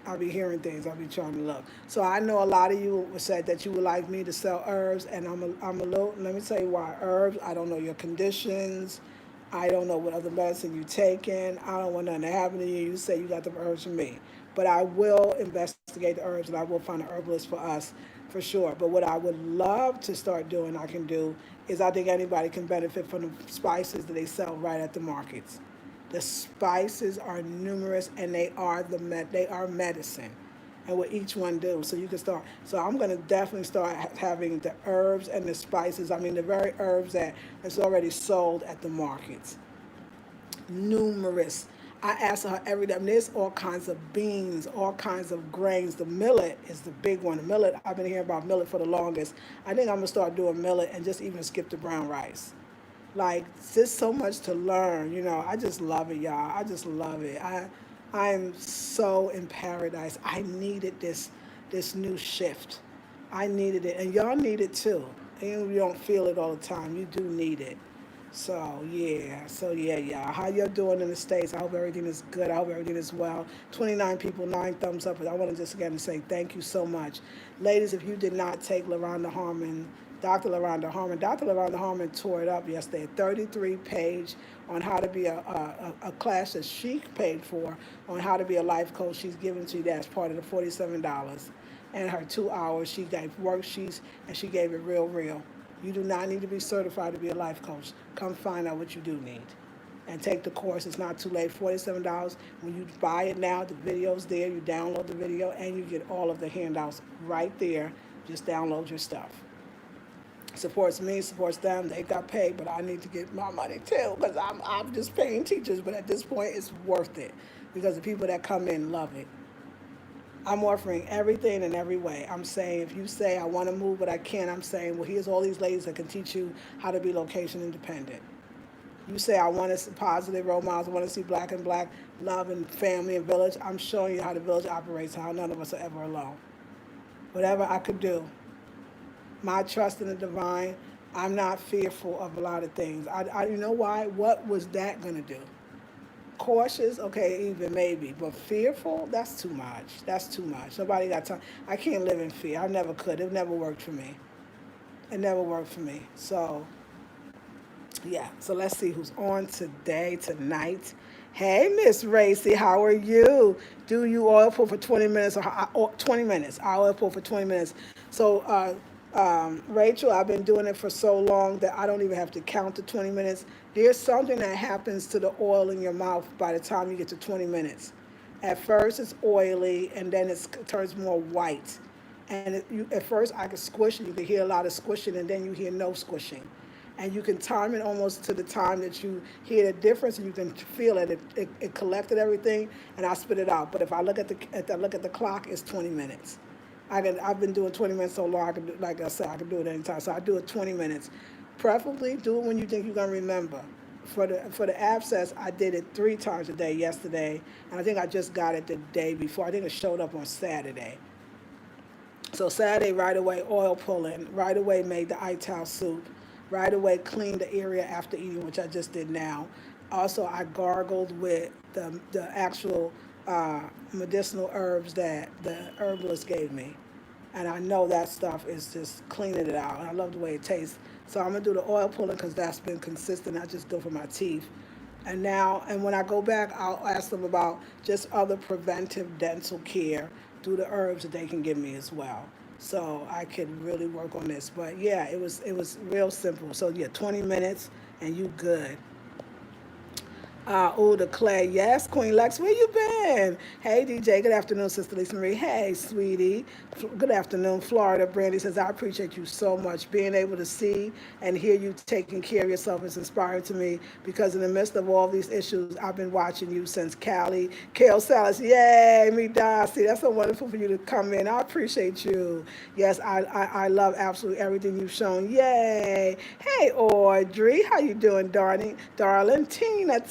I'll be hearing things. I'll be trying to look. So I know a lot of you said that you would like me to sell herbs, and I'm a little. Let me tell you why herbs. I don't know your conditions. I don't know what other medicine you're taking. I don't want nothing to happen to you. You say you got the herbs from me, but I will investigate the herbs, and I will find an herbalist for us, for sure. But what I would love to start doing, I can do, is I think anybody can benefit from the spices that they sell right at the markets. The spices are numerous, and they are medicine, and what each one do. So you can start. So I'm gonna definitely start having the herbs and the spices. I mean, the very herbs that is already sold at the markets. Numerous. I ask her every day. I mean, there's all kinds of beans, all kinds of grains. The millet is the big one. The millet, I've been hearing about millet for the longest. I think I'm gonna start doing millet and just even skip the brown rice. Like, there's so much to learn. I just love it, y'all. I just love it. I'm so in paradise. I needed this new shift. I needed it, and y'all need it too. And you don't feel it all the time. You do need it. So yeah, y'all. How y'all doing in the States? I hope everything is good. I hope everything is well. 29 people, 9 thumbs up. I want to just again say thank you so much. Ladies, if you did not take La-Rhonda Harmon, Dr. La-Rhonda Harmon tore it up yesterday. A 33-page on how to be a class that she paid for on how to be a life coach. She's given to you that's part of the $47. And her 2 hours, she gave worksheets, and she gave it real. You do not need to be certified to be a life coach. Come find out what you do need and take the course. It's not too late. $47. When you buy it now, the video's there. You download the video, and you get all of the handouts right there. Just download your stuff. Supports me, supports them. They got paid, but I need to get my money too, because I'm just paying teachers. But at this point, it's worth it because the people that come in love it. I'm offering everything in every way. I'm saying, if you say I want to move but I can't, I'm saying, well, here's all these ladies that can teach you how to be location independent. You say I want to see positive role models, I want to see black and black love and family and village. I'm showing you how the village operates, how none of us are ever alone. Whatever I could do, my trust in the divine, I'm not fearful of a lot of things. You know why? What was that going to do? Cautious, okay, even maybe, but fearful, that's too much. That's too much. Nobody got time. I can't live in fear. I never could. It never worked for me. It never worked for me. So, yeah. So let's see who's on tonight. Hey, Miss Racy, how are you? Do you oil pull for 20 minutes or 20 minutes? I oil pull for 20 minutes. So, Rachel, I've been doing it for so long that I don't even have to count the 20 minutes. There's something that happens to the oil in your mouth by the time you get to 20 minutes. At first, it's oily, and then it turns more white. And at first, I could squish, and you can hear a lot of squishing, and then you hear no squishing. And you can time it almost to the time that you hear the difference, and you can feel it. It collected everything, and I spit it out. But if I look at the clock, it's 20 minutes. I've been doing 20 minutes so long. Like I said, I can do it anytime. So I do it 20 minutes. Preferably, do it when you think you're gonna remember. For the abscess, I did it 3 times a day yesterday, and I think I just got it the day before. I think it showed up on Saturday. So Saturday, right away, oil pulling. Right away, made the ital soup. Right away, cleaned the area after eating, which I just did now. Also, I gargled with the actual medicinal herbs that the herbalist gave me. And I know that stuff is just cleaning it out. And I love the way it tastes. So I'm going to do the oil pulling because that's been consistent. I just do it for my teeth. And when I go back, I'll ask them about just other preventive dental care through the herbs that they can give me as well. So I can really work on this. But yeah, it was real simple. So yeah, 20 minutes and you good. Oh, the clay. Yes, Queen Lex, where you been? Hey, DJ. Good afternoon, Sister Lisa Marie. Hey, sweetie. Good afternoon, Florida. Brandy says, I appreciate you so much. Being able to see and hear you taking care of yourself is inspiring to me because in the midst of all these issues, I've been watching you since Cali. Kale Salas, yay, me Darcy. That's so wonderful for you to come in. I appreciate you. Yes, I love absolutely everything you've shown. Yay. Hey, Audrey. How you doing, darling? Darling. Tina.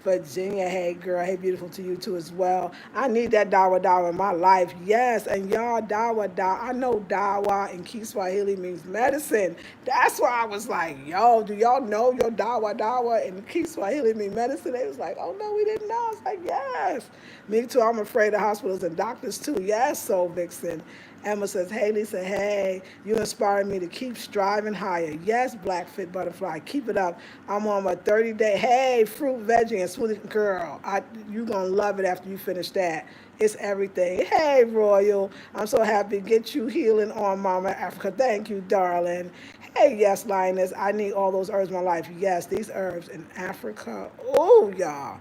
Virginia, hey, girl. Hey, beautiful to you, too, as well. I need that dawa dawa in my life. Yes, and y'all, dawa dawa. I know dawa in Kiswahili means medicine. That's why I was like, yo, do y'all know your dawa dawa in Kiswahili mean medicine? They was like, oh, no, we didn't know. I was like, yes. Me too. I'm afraid of hospitals and doctors, too. Yes, Soul Vixen. Emma says, hey, Lisa, hey, you inspire me to keep striving higher. Yes, Black Fit Butterfly, keep it up. I'm on my 30-day, hey, fruit, veggie, and smoothie. Girl, you're going to love it after you finish that. It's everything. Hey, Royal, I'm so happy to get you healing on Mama Africa. Thank you, darling. Hey, yes, Lioness, I need all those herbs in my life. Yes, these herbs in Africa. Oh, y'all.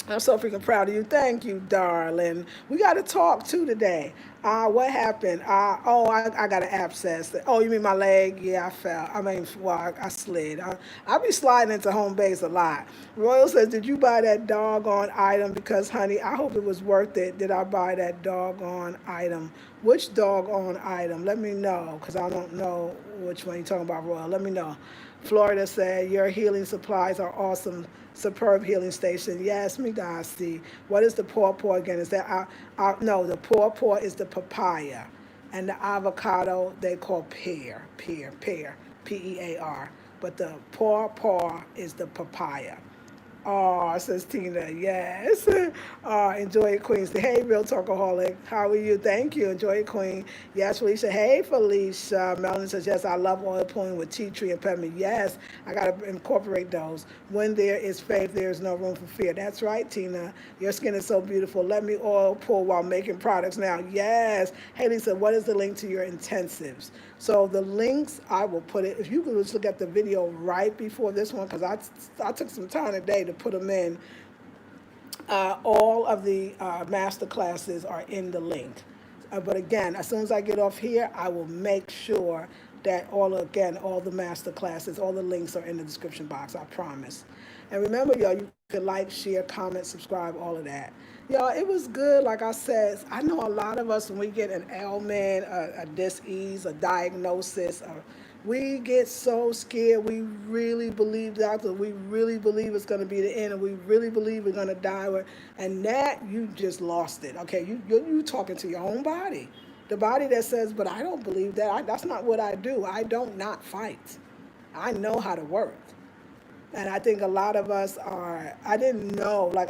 I'm so freaking proud of you. Thank you, darling. We got to talk too today. What happened? I got an abscess. Oh, you mean my leg? Yeah, I fell. I slid. I be sliding into home base a lot. Royal says, did you buy that doggone item? Because, honey, I hope it was worth it. Did I buy that doggone item? Which doggone item? Let me know, because I don't know which one you're talking about, Royal. Let me know. Florida said, your healing supplies are awesome. Superb healing station. Yes, me guys see. What is the pawpaw again? Is that, no, the pawpaw is the papaya. And the avocado, they call pear, P-E-A-R. But the pawpaw is the papaya. Oh, says Tina, yes. Enjoy it, Queen. Hey, Real Talkaholic. How are you? Thank you. Enjoy it, Queen. Yes, Felicia. Hey, Felicia. Melanie says, yes, I love oil pulling with tea tree and peppermint. Yes, I got to incorporate those. When there is faith, there is no room for fear. That's right, Tina. Your skin is so beautiful. Let me oil pull while making products now. Yes. Hey, Lisa, what is the link to your intensives? So the links, I will put it, if you could just look at the video right before this one, because I took some time today to put them in. All of the master classes are in the link. But again, as soon as I get off here, I will make sure that all the master classes, all the links are in the description box, I promise. And remember, y'all, you can like, share, comment, subscribe, all of that. Y'all, it was good. Like I said, I know a lot of us, when we get an ailment, a dis-ease, a diagnosis, we get so scared. We really believe, doctor, we really believe it's going to be the end, and we really believe we're going to die. And that, you just lost it. Okay, you talking to your own body. The body that says, but I don't believe that. That's not what I do. I don't not fight. I know how to work. And I think a lot of us I didn't know, like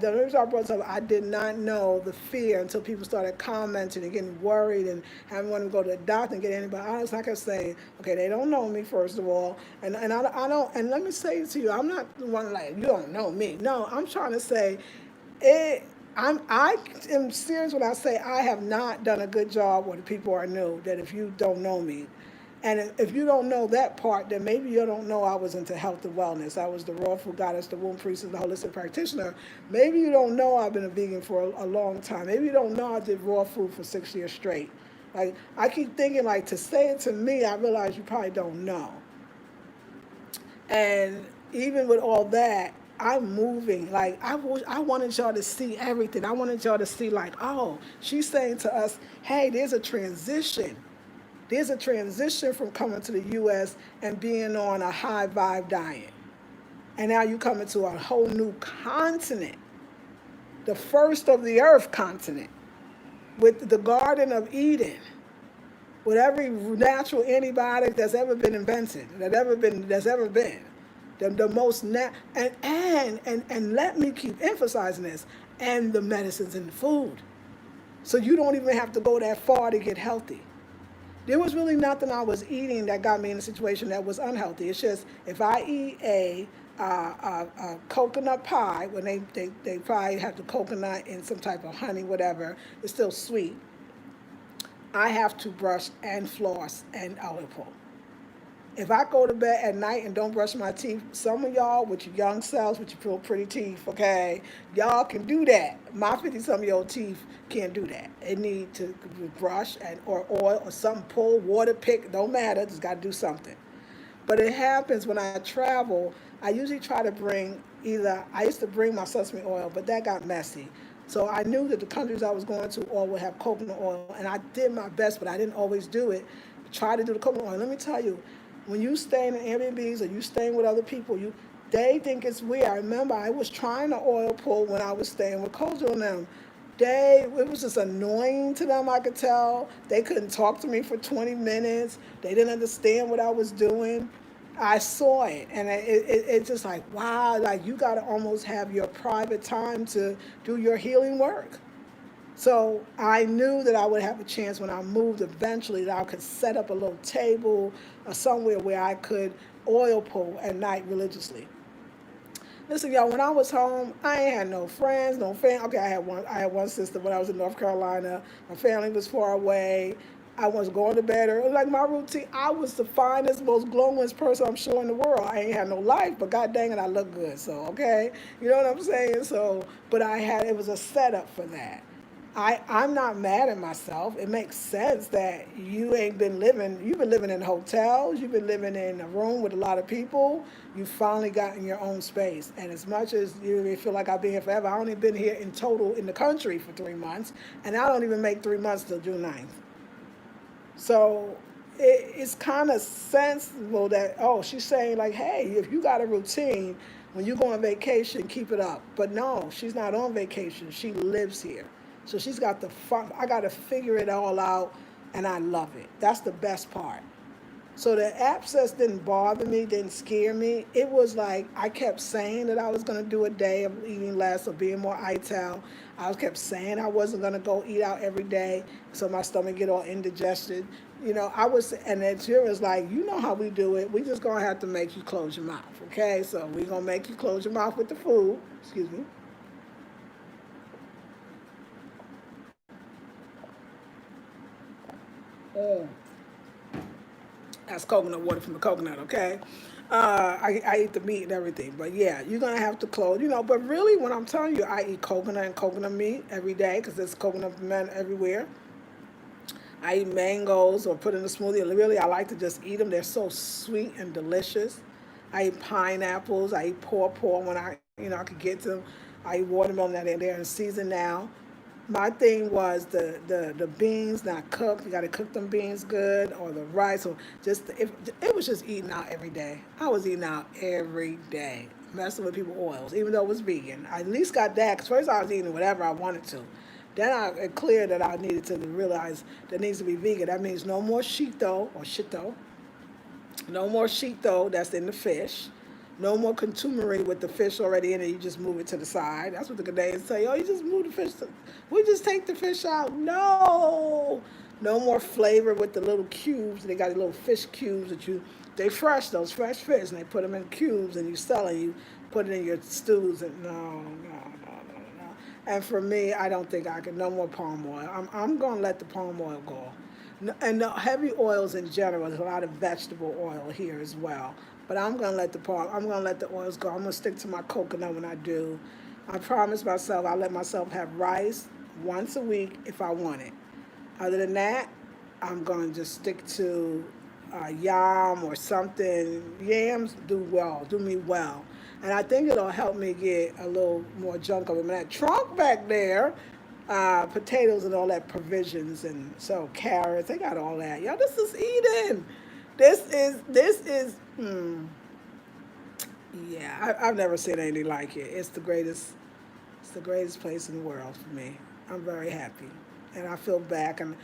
the reason I brought this up, I did not know the fear until people started commenting and getting worried and having wanted to go to the doctor and get antibiotics. I kept saying, okay, they don't know me, first of all. And I don't, and let me say to you, I'm not the one like, you don't know me. No, I'm trying to say, I am serious when I say I have not done a good job with the people I knew, that if you don't know me, and if you don't know that part, then maybe you don't know I was into health and wellness. I was the raw food goddess, the womb priestess, the holistic practitioner. Maybe you don't know I've been a vegan for a long time. Maybe you don't know I did raw food for 6 years straight. Like, I keep thinking, like, to say it to me, I realize you probably don't know. And even with all that, I'm moving. Like, I wanted y'all to see everything. I wanted y'all to see, like, oh, she's saying to us, hey, there's a transition. There's a transition from coming to the U.S. and being on a high vibe diet. And now you come into a whole new continent, the first of the earth continent, with the Garden of Eden, with every natural antibiotic that's ever been invented, that's ever been. The most, and let me keep emphasizing this, and the medicines and the food. So you don't even have to go that far to get healthy. There was really nothing I was eating that got me in a situation that was unhealthy. It's just, if I eat a coconut pie, when they probably have the coconut in some type of honey, whatever, it's still sweet, I have to brush and floss and oil pull. If I go to bed at night and don't brush my teeth, some of y'all with your young selves, with your pretty teeth, okay, y'all can do that. My 50-some-year-old teeth can't do that. It need to be brushed and or oil or something, pull, water pick, don't matter, just got to do something. But it happens when I travel. I usually try to bring either, I used to bring my sesame oil, but that got messy. So I knew that the countries I was going to all would have coconut oil, and I did my best, but I didn't always do it. Try to do the coconut oil. Let me tell you, when you staying in Airbnbs or you staying with other people, they think it's weird. I remember I was trying to oil pull when I was staying with Kojo and them. It was just annoying to them, I could tell. They couldn't talk to me for 20 minutes. They didn't understand what I was doing. I saw it, and it's just like, wow, like you got to almost have your private time to do your healing work. So I knew that I would have a chance when I moved eventually that I could set up a little table or somewhere where I could oil pull at night religiously. Listen, y'all, when I was home, I ain't had no friends, no family. Okay, I had one sister when I was in North Carolina. My family was far away. I was going to bed early. Like my routine, I was the finest, most glowingest person I'm sure in the world. I ain't had no life, but god dang it, I look good. So, okay, you know what I'm saying? So, but it was a setup for that. I'm not mad at myself. It makes sense that you've been living in hotels, you've been living in a room with a lot of people, you finally gotten your own space. And as much as you may feel like I've been here forever, I only been here in total in the country for 3 months, and I don't even make 3 months till June 9th. So it's kind of sensible that, oh, she's saying like, hey, if you got a routine, when you go on vacation, keep it up. But no, she's not on vacation. She lives here. So she's got the fun. I got to figure it all out, and I love it. That's the best part. So the abscess didn't bother me, didn't scare me. It was like I kept saying that I was going to do a day of eating less or being more ital. I kept saying I wasn't going to go eat out every day so my stomach get all indigested. And then she was like, you know how we do it. We just going to have to make you close your mouth, okay? So we're going to make you close your mouth with the food. Excuse me. Mm. That's coconut water from the coconut, okay? I eat the meat and everything, but yeah, you're gonna have to close, But really, when I'm telling you, I eat coconut and coconut meat every day because there's coconut men everywhere. I eat mangoes or put in a smoothie. Really, I like to just eat them. They're so sweet and delicious. I eat pineapples. I eat paw when I could get to them. I eat watermelon that they're in season now. My thing was the beans not cooked. You got to cook them beans good, or the rice, or just it was just eating out every day. I was eating out every day, messing with people oils, even though it was vegan. I at least got that. Cause first I was eating whatever I wanted to. Then it cleared that I needed to realize that needs to be vegan. That means no more shito or shito, no more shito that's in the fish. No more contumery with the fish already in it. You just move it to the side. That's what the Canadians say. Oh, you just move the fish. We just take the fish out. No. No more flavor with the little cubes. They got the little fish cubes they fresh, those fresh fish, and they put them in cubes and you sell it. You put it in your stews. And no. And for me, I don't think I can. No more palm oil. I'm going to let the palm oil go. And the heavy oils in general, there's a lot of vegetable oil here as well. But I'm gonna let the oils go. I'm gonna stick to my coconut when I do. I promise myself I'll let myself have rice once a week if I want it. Other than that, I'm gonna just stick to yam or something. Yams do me well. And I think it'll help me get a little more junk of them. And that trunk back there, potatoes and all that provisions, and so carrots, they got all that. Y'all, this is Eden. Yeah, I've never seen anything like it. It's the greatest place in the world for me. I'm very happy, and I feel back. And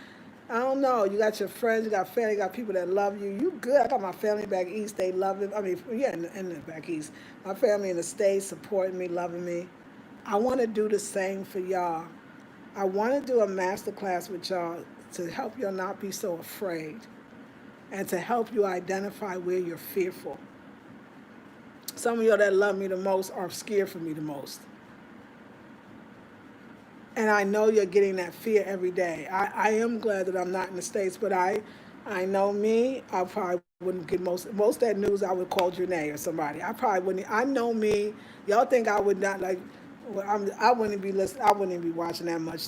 I don't know. You got your friends, you got family, you got people that love you. You good. I got my family back east. They love it. I mean, yeah, in the back east. My family in the States supporting me, loving me. I want to do the same for y'all. I want to do a master class with y'all to help y'all not be so afraid and to help you identify where you're fearful. Some of y'all that love me the most are scared for me the most. And I know you're getting that fear every day. I am glad that I'm not in the States, but I know me. I probably wouldn't get most of that news. I would call Janae or somebody. I probably wouldn't. I know me. Y'all think I would not like? Well, I wouldn't be listening. I wouldn't be watching that much,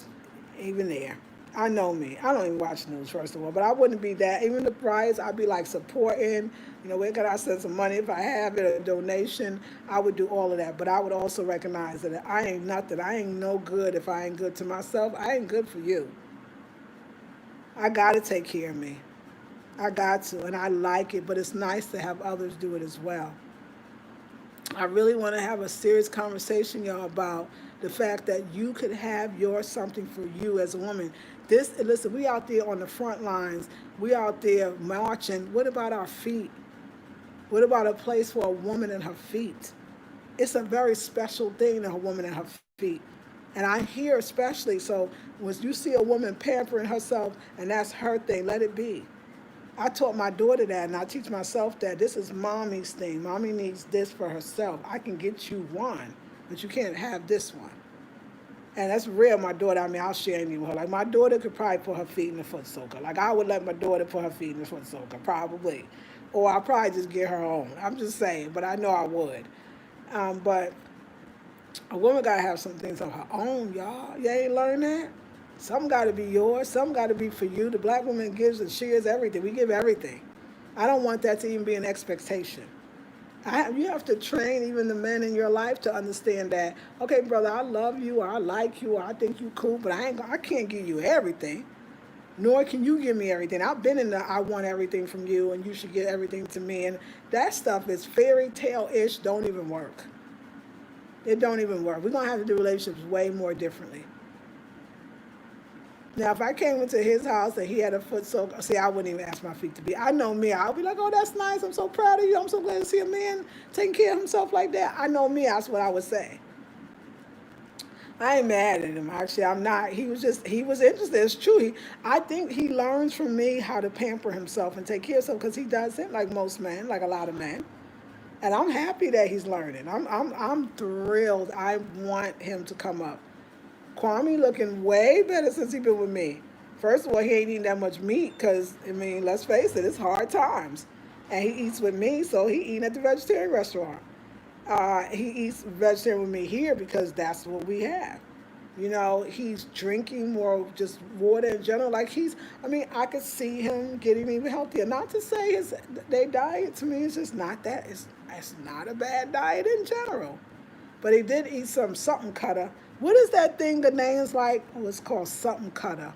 even there. I know me. I don't even watch news first of all, but I wouldn't be that. Even the prize, I'd be like supporting. You know, where can I send some money if I have it, a donation? I would do all of that, but I would also recognize that I ain't nothing. I ain't no good if I ain't good to myself. I ain't good for you. I gotta take care of me. I got to, and I like it, but it's nice to have others do it as well. I really want to have a serious conversation, y'all, about the fact that you could have your something for you as a woman. Listen, we out there on the front lines. We out there marching. What about our feet? What about a place for a woman and her feet? It's a very special thing to a woman and her feet. And I hear especially, so when you see a woman pampering herself and that's her thing, let it be. I taught my daughter that, and I teach myself that this is mommy's thing. Mommy needs this for herself. I can get you one, but you can't have this one. And that's real, my daughter. I mean, I'll share anything with her. Like, my daughter could probably put her feet in the foot soaker. Like, I would let my daughter put her feet in the foot soaker, probably. Or I'll probably just get her own. I'm just saying, but I know I would. But a woman got to have some things of her own, y'all. You ain't learned that? Some got to be yours. Some got to be for you. The black woman gives and shares everything. We give everything. I don't want that to even be an expectation. You have to train even the men in your life to understand that, okay, brother, I love you, or I like you, or I think you cool, but I can't give you everything, nor can you give me everything. I've been in the I want everything from you, and you should get everything to me. And that stuff is fairy tale-ish, don't even work. It don't even work. We're going to have to do relationships way more differently. Now, if I came into his house and he had a foot soak, see, I wouldn't even ask my feet to be. I know me. I'll be like, oh, that's nice. I'm so proud of you. I'm so glad to see a man taking care of himself like that. I know me. That's what I would say. I ain't mad at him. Actually, I'm not. He was interested. It's true. I think he learns from me how to pamper himself and take care of himself because he doesn't, like most men, like a lot of men. And I'm happy that he's learning. I'm thrilled. I want him to come up. Kwame looking way better since he been with me. First of all, he ain't eating that much meat because, I mean, let's face it, it's hard times. And he eats with me, so he eating at the vegetarian restaurant. He eats vegetarian with me here because that's what we have. You know, he's drinking more just water in general. Like I could see him getting even healthier. Not to say their diet to me is just not that. It's not a bad diet in general. But he did eat something cutter. What is that thing the name's like? Oh, it's called something cutter.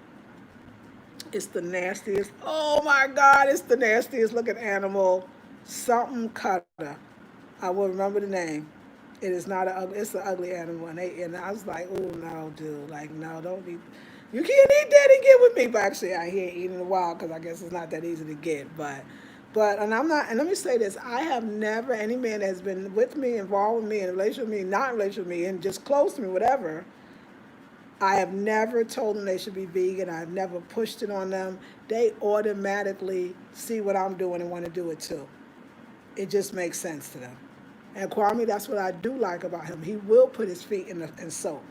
It's the nastiest. Oh my God, it's the nastiest looking animal. Something cutter. I will remember the name. It is not it's an ugly animal. And I was like, oh no, dude. Like, no, don't eat. You can't eat that and get with me. But actually, I ain't eating in a while because I guess it's not that easy to get. And I'm not, and let me say this, I have never, any man that has been with me, involved with me, in a relationship with me, not in a relationship with me, and just close to me, whatever, I have never told them they should be vegan. I've never pushed it on them. They automatically see what I'm doing and want to do it too. It just makes sense to them. And Kwame, that's what I do like about him. He will put his feet in soak.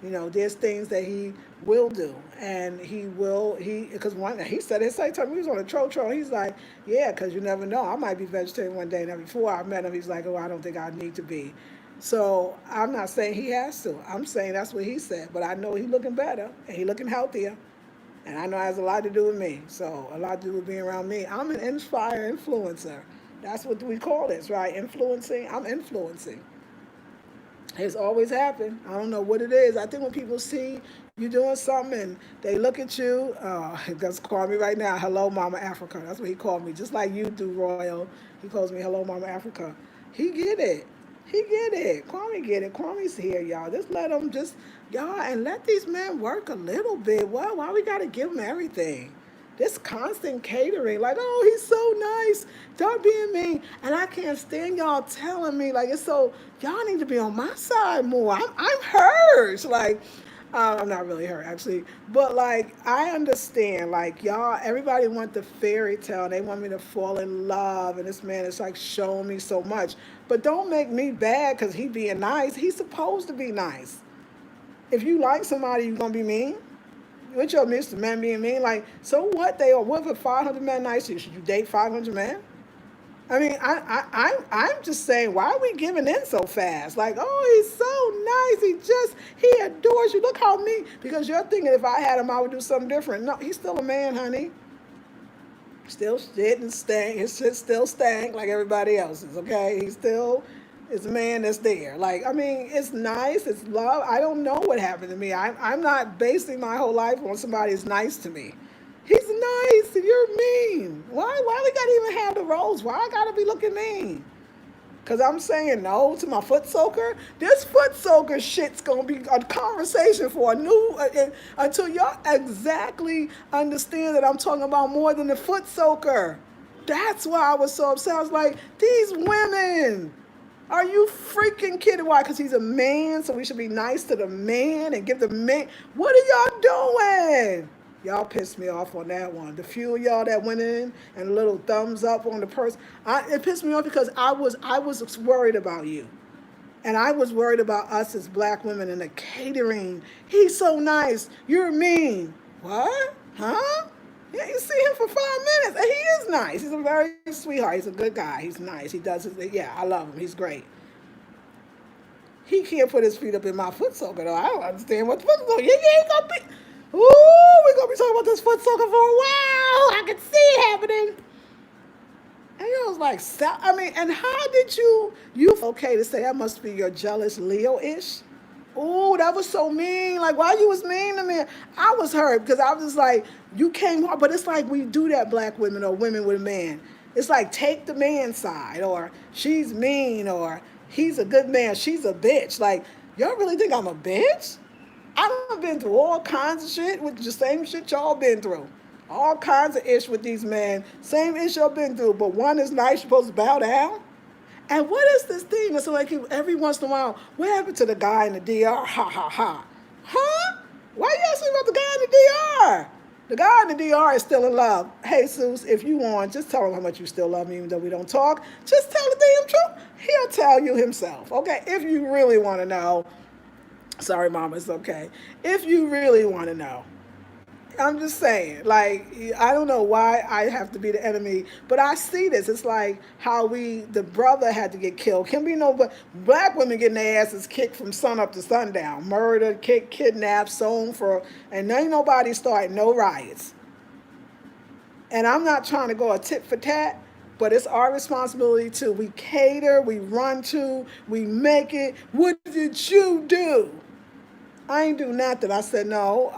You know, there's things that he will do, and because he said his same time he was on a troll. He's like, yeah, because you never know. I might be vegetarian one day. Now, before I met him, he's like, oh, I don't think I need to be. So I'm not saying he has to. I'm saying that's what he said. But I know he's looking better, and he's looking healthier, and I know it has a lot to do with me. So a lot to do with being around me. I'm an influencer. That's what we call this, right? Influencing. I'm influencing. It's always happened. I don't know what it is. I think when people see you doing something and they look at you, that's call me right now, hello, Mama Africa. That's what he called me. Just like you do, Royal. He calls me hello, Mama Africa. He get it. He get it. Kwame get it. Kwame's here, y'all. Just let him and let these men work a little bit. Well, why we got to give them everything? This constant catering, like, oh, he's so nice. Stop being mean. And I can't stand y'all telling me, like, it's so, y'all need to be on my side more. I'm hurt. Like, I'm not really hurt, actually. But, like, I understand. Like, y'all, everybody want the fairy tale. They want me to fall in love. And this man is, like, showing me so much. But don't make me bad because he being nice. He's supposed to be nice. If you like somebody, you going to be mean? What your Mr. Man being mean? Like, so what? What if 500 men nice to you? Should you date 500 men? I mean, I'm just saying, why are we giving in so fast? Like, oh, he's so nice. He adores you. Look how me, because you're thinking if I had him, I would do something different. No, he's still a man, honey. Still shit and stank. His shit still stank like everybody else's, okay? He still is a man that's there. Like, I mean, it's nice. It's love. I don't know what happened to me. I'm not basing my whole life on somebody who's nice to me. He's nice and you're mean. Why we gotta even have the roles? Why I gotta be looking mean? Because I'm saying no to my foot soaker. This foot soaker shit's going to be a conversation for a new, until y'all exactly understand that I'm talking about more than the foot soaker. That's why I was so upset. I was like, these women, are you freaking kidding? Why? Because he's a man, so we should be nice to the man and give the man. What are y'all doing? Y'all pissed me off on that one. The few of y'all that went in and a little thumbs up on the person, it pissed me off because I was worried about you. And I was worried about us as black women in the catering. He's so nice. You're mean. What? Huh? Yeah, you see him for 5 minutes, and he is nice. He's a very sweetheart. He's a good guy. He's nice. He does his, yeah, I love him. He's great. He can't put his feet up in my foot soaker, though. I don't understand what the foot soaker. You ain't gonna be. Ooh, we're gonna be talking about this foot soaker for a while. I can see it happening. And I was like, I mean, and how did you okay to say that must be your jealous Leo-ish? Ooh, that was so mean. Like, why you was mean to me? I was hurt because I was just like, you came hard. But it's like we do that, black women or women with a man. It's like, take the man's side, or she's mean, or he's a good man, she's a bitch. Like, y'all really think I'm a bitch? I've been through all kinds of shit with the same shit y'all been through. All kinds of ish with these men. Same ish y'all been through, but one is nice, you're supposed to bow down? And what is this thing that's like every once in a while, what happened to the guy in the DR? Ha, ha, ha. Huh? Why you asking about the guy in the DR? The guy in the DR is still in love. Hey, Seuss, if you want, just tell him how much you still love me, even though we don't talk. Just tell the damn truth. He'll tell you himself, okay? If you really want to know. Sorry, Mama, it's okay. If you really want to know. I'm just saying, like, I don't know why I have to be the enemy, but I see this. It's like how the brother had to get killed. Can be no, but black women getting their asses kicked from sun up to sundown. Murdered, kicked, kidnapped, sold for, and ain't nobody starting no riots. And I'm not trying to go a tit for tat, but it's our responsibility too. We cater, we run to, we make it. What did you do? I ain't do nothing. I said, no,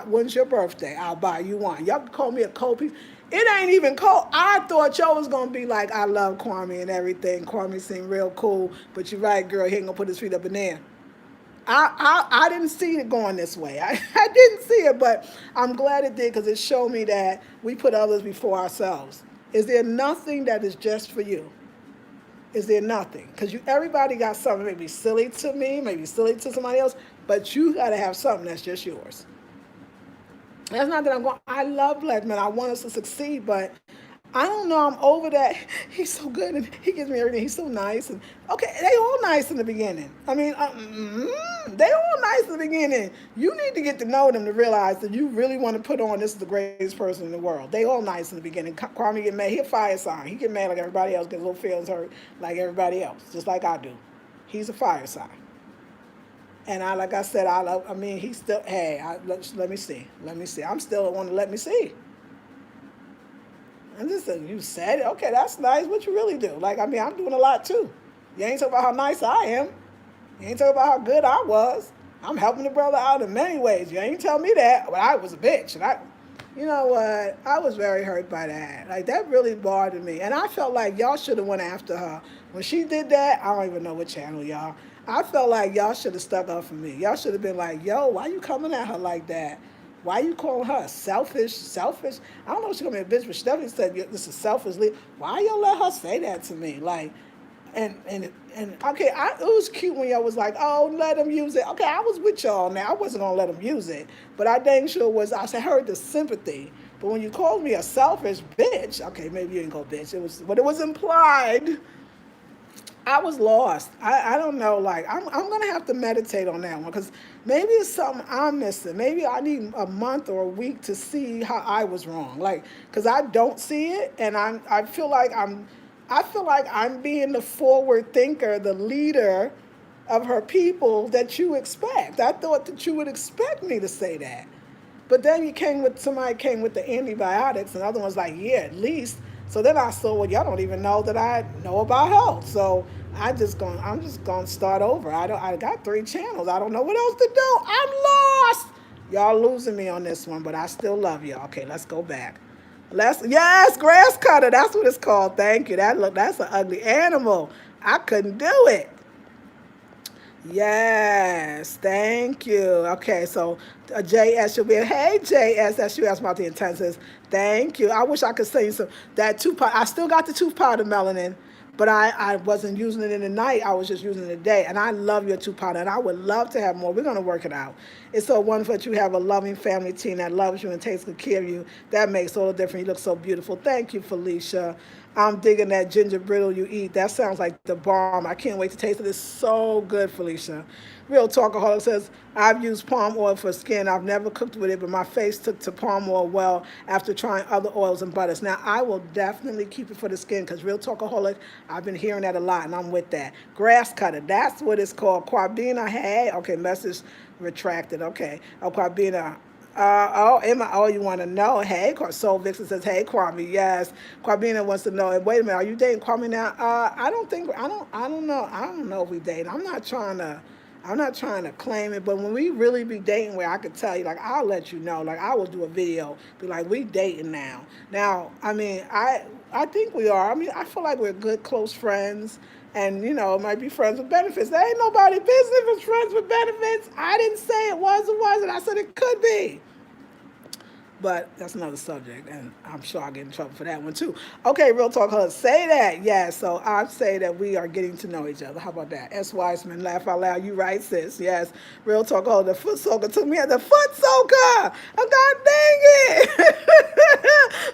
when's your birthday? I'll buy you one. Y'all can call me a cold piece. It ain't even cold. I thought y'all was going to be like, I love Kwame and everything. Kwame seemed real cool, but you're right, girl, he ain't going to put his feet up in there. I didn't see it going this way. I didn't see it, but I'm glad it did because it showed me that we put others before ourselves. Is there nothing that is just for you? Is there nothing? Because everybody got something maybe silly to me, maybe silly to somebody else, but you got to have something that's just yours. That's not that I'm going, I love black men. I want us to succeed, but I don't know. I'm over that. He's so good and he gives me everything. He's so nice. And okay, they all nice in the beginning. I mean, they all nice in the beginning. You need to get to know them to realize that you really want to put on this is the greatest person in the world. They all nice in the beginning. Kwame get mad. He a fire sign. He get mad like everybody else, gets little feelings hurt like everybody else, just like I do. He's a fire sign. And like I said, he's still, hey, let me see. I'm still want to let me see. And just you said it. Okay, that's nice. What you really do? Like, I'm doing a lot too. You ain't talking about how nice I am. You ain't talking about how good I was. I'm helping the brother out in many ways. You ain't tell me that, but I was a bitch. And you know what? I was very hurt by that. Like, that really bothered me. And I felt like y'all should have went after her. When she did that, I don't even know what channel, y'all. I felt like y'all should have stuck up for me. Y'all should have been like, yo, why you coming at her like that? Why you calling her selfish? I don't know if she's going to be a bitch, but she definitely said this is selfish. Why y'all let her say that to me? Like, and okay, it was cute when y'all was like, oh, let them use it. Okay, I was with y'all now. I wasn't going to let them use it. But I dang sure I heard the sympathy. But when you called me a selfish bitch, okay, maybe you ain't go bitch. But it was implied. I was lost. I don't know. Like, I'm going to have to meditate on that one because maybe it's something I'm missing. Maybe I need a month or a week to see how I was wrong. Like, because I don't see it, and I feel like I'm I feel like I'm being the forward thinker, the leader of her people that you expect. I thought that you would expect me to say that. But then somebody came with the antibiotics, and the other one's like, yeah, at least. So then I saw, well, y'all don't even know that I know about health. So I'm just gonna start over. I got 3 channels. I don't know what else to do. I'm lost. Y'all losing me on this one, but I still love you. Okay, let's go back. Yes, grass cutter. That's what it's called. Thank you. That's an ugly animal. I couldn't do it. Yes, thank you. Okay, so JS, you'll be, hey JS, that's you asked about the intensives. Thank you. I wish I could send you some, that tooth powder. I still got the tooth powder melanin, but I wasn't using it in the night. I was just using it in the day. And I love your tooth powder, and I would love to have more. We're going to work it out. It's so wonderful that you have a loving family team that loves you and takes good care of you. That makes all the difference. You look so beautiful. Thank you, Felicia. I'm digging that ginger brittle you eat. That sounds like the bomb. I can't wait to taste it. It's so good, Felicia. Real Talkaholic says, I've used palm oil for skin. I've never cooked with it, but my face took to palm oil well after trying other oils and butters. Now, I will definitely keep it for the skin because Real Talkaholic, I've been hearing that a lot, and I'm with that. Grass cutter, that's what it's called. Quabina, hey. Okay, message retracted. Okay. Quabina. Emma, you want to know? Hey, Soul Vixen says, hey, Kwame, yes. Kwabina wants to know, wait a minute, are you dating Kwame now? I don't know if we date. I'm not trying to claim it, but when we really be dating where I could tell you, like, I'll let you know, like, I will do a video, be like, we dating now. Now, I mean, I think we are. I mean, I feel like we're good, close friends. And, you know, it might be friends with benefits. There ain't nobody business if it's friends with benefits. I didn't say it was or wasn't. I said it could be. But that's another subject, and I'm sure I'll get in trouble for that one too. Okay, Real Talk Hub, say that. Yes, so I'd say that we are getting to know each other. How about that? S. Wiseman, laugh out loud. You right, sis. Yes. Real Talk Hub, the foot soaker took me at the foot soaker. Oh, God dang it.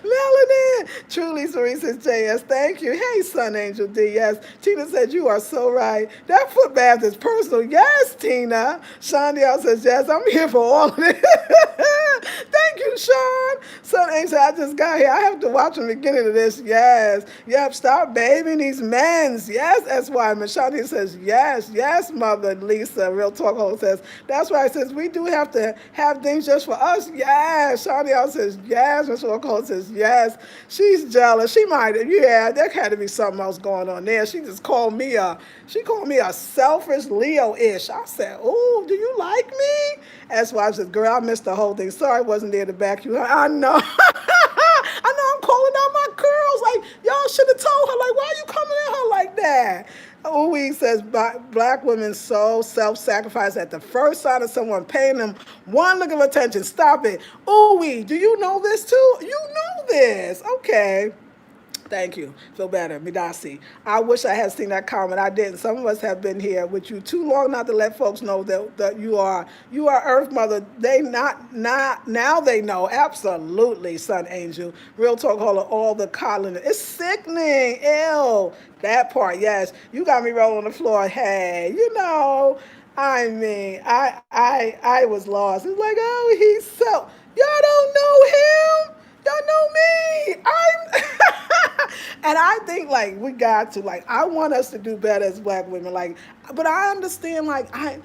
Melanin. Truly, Cerise says, JS, thank you. Hey, Sun Angel D. Yes. Tina said, you are so right. That foot bath is personal. Yes, Tina. Shondiel says, yes, I'm here for all of it. Thank you, Sean. Son Angel, I just got here. I have to watch from the beginning of this. Yes. Yep, stop babying these men's. Yes, S.Y. Mashani says, yes, yes, Mother Lisa. Real Talk Hole says, that's right. Says, we do have to have things just for us. Yes. Shani says, yes. Mr. Talk Hole says, yes. She's jealous. She might, yeah, there had to be something else going on there. She called me a selfish Leo-ish. I said, ooh, do you like me? S.Y. says, girl, I missed the whole thing. Sorry I wasn't there to back you. I know. I know I'm calling out my girls. Like, y'all should have told her, like, why are you coming at her like that? Ooh, says, black women so self-sacrifice at the first sign of someone paying them one look of attention. Stop it. Ooh, do you know this too? You know this. Okay. Thank you. Feel better. Midasi. I wish I had seen that comment. I didn't. Some of us have been here with you too long not to let folks know that you are Earth Mother. They not now they know. Absolutely, Sun Angel. Real Talk Holler, all the colonies. It's sickening. Ew. That part, yes. You got me rolling on the floor. Hey, you know, I mean, I was lost. It's like, oh, he's so, y'all don't know him? Y'all know me. And I think, like, we got to, like, I want us to do better as black women, like, but I understand, like, I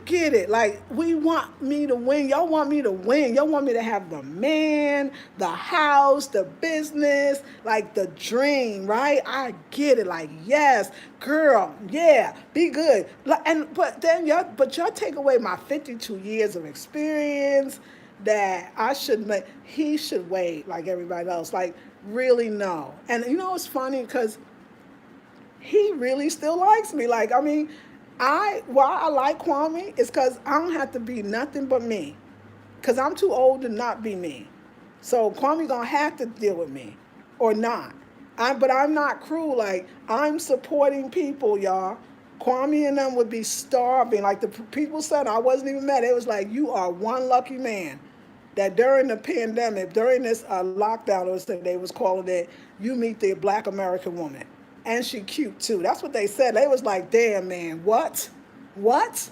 get it. Like, we want me to win. Y'all want me to win. Y'all want me to have the man, the house, the business, like the dream, right? I get it. Like, yes, girl, yeah, be good. But y'all take away my 52 years of experience that I should make. He should wait like everybody else. Like, really no. And you know, it's funny because he really still likes me. Like, I mean, why I like Kwame is because I don't have to be nothing but me. Because I'm too old to not be me. So Kwame gonna have to deal with me or not. But I'm not cruel. Like, I'm supporting people, y'all. Kwame and them would be starving. Like, the people said, I wasn't even mad. It was like, you are one lucky man that during the pandemic, during this lockdown, they was calling it, you meet the black American woman. And she cute too. That's what they said. They was like, damn, man, what? What?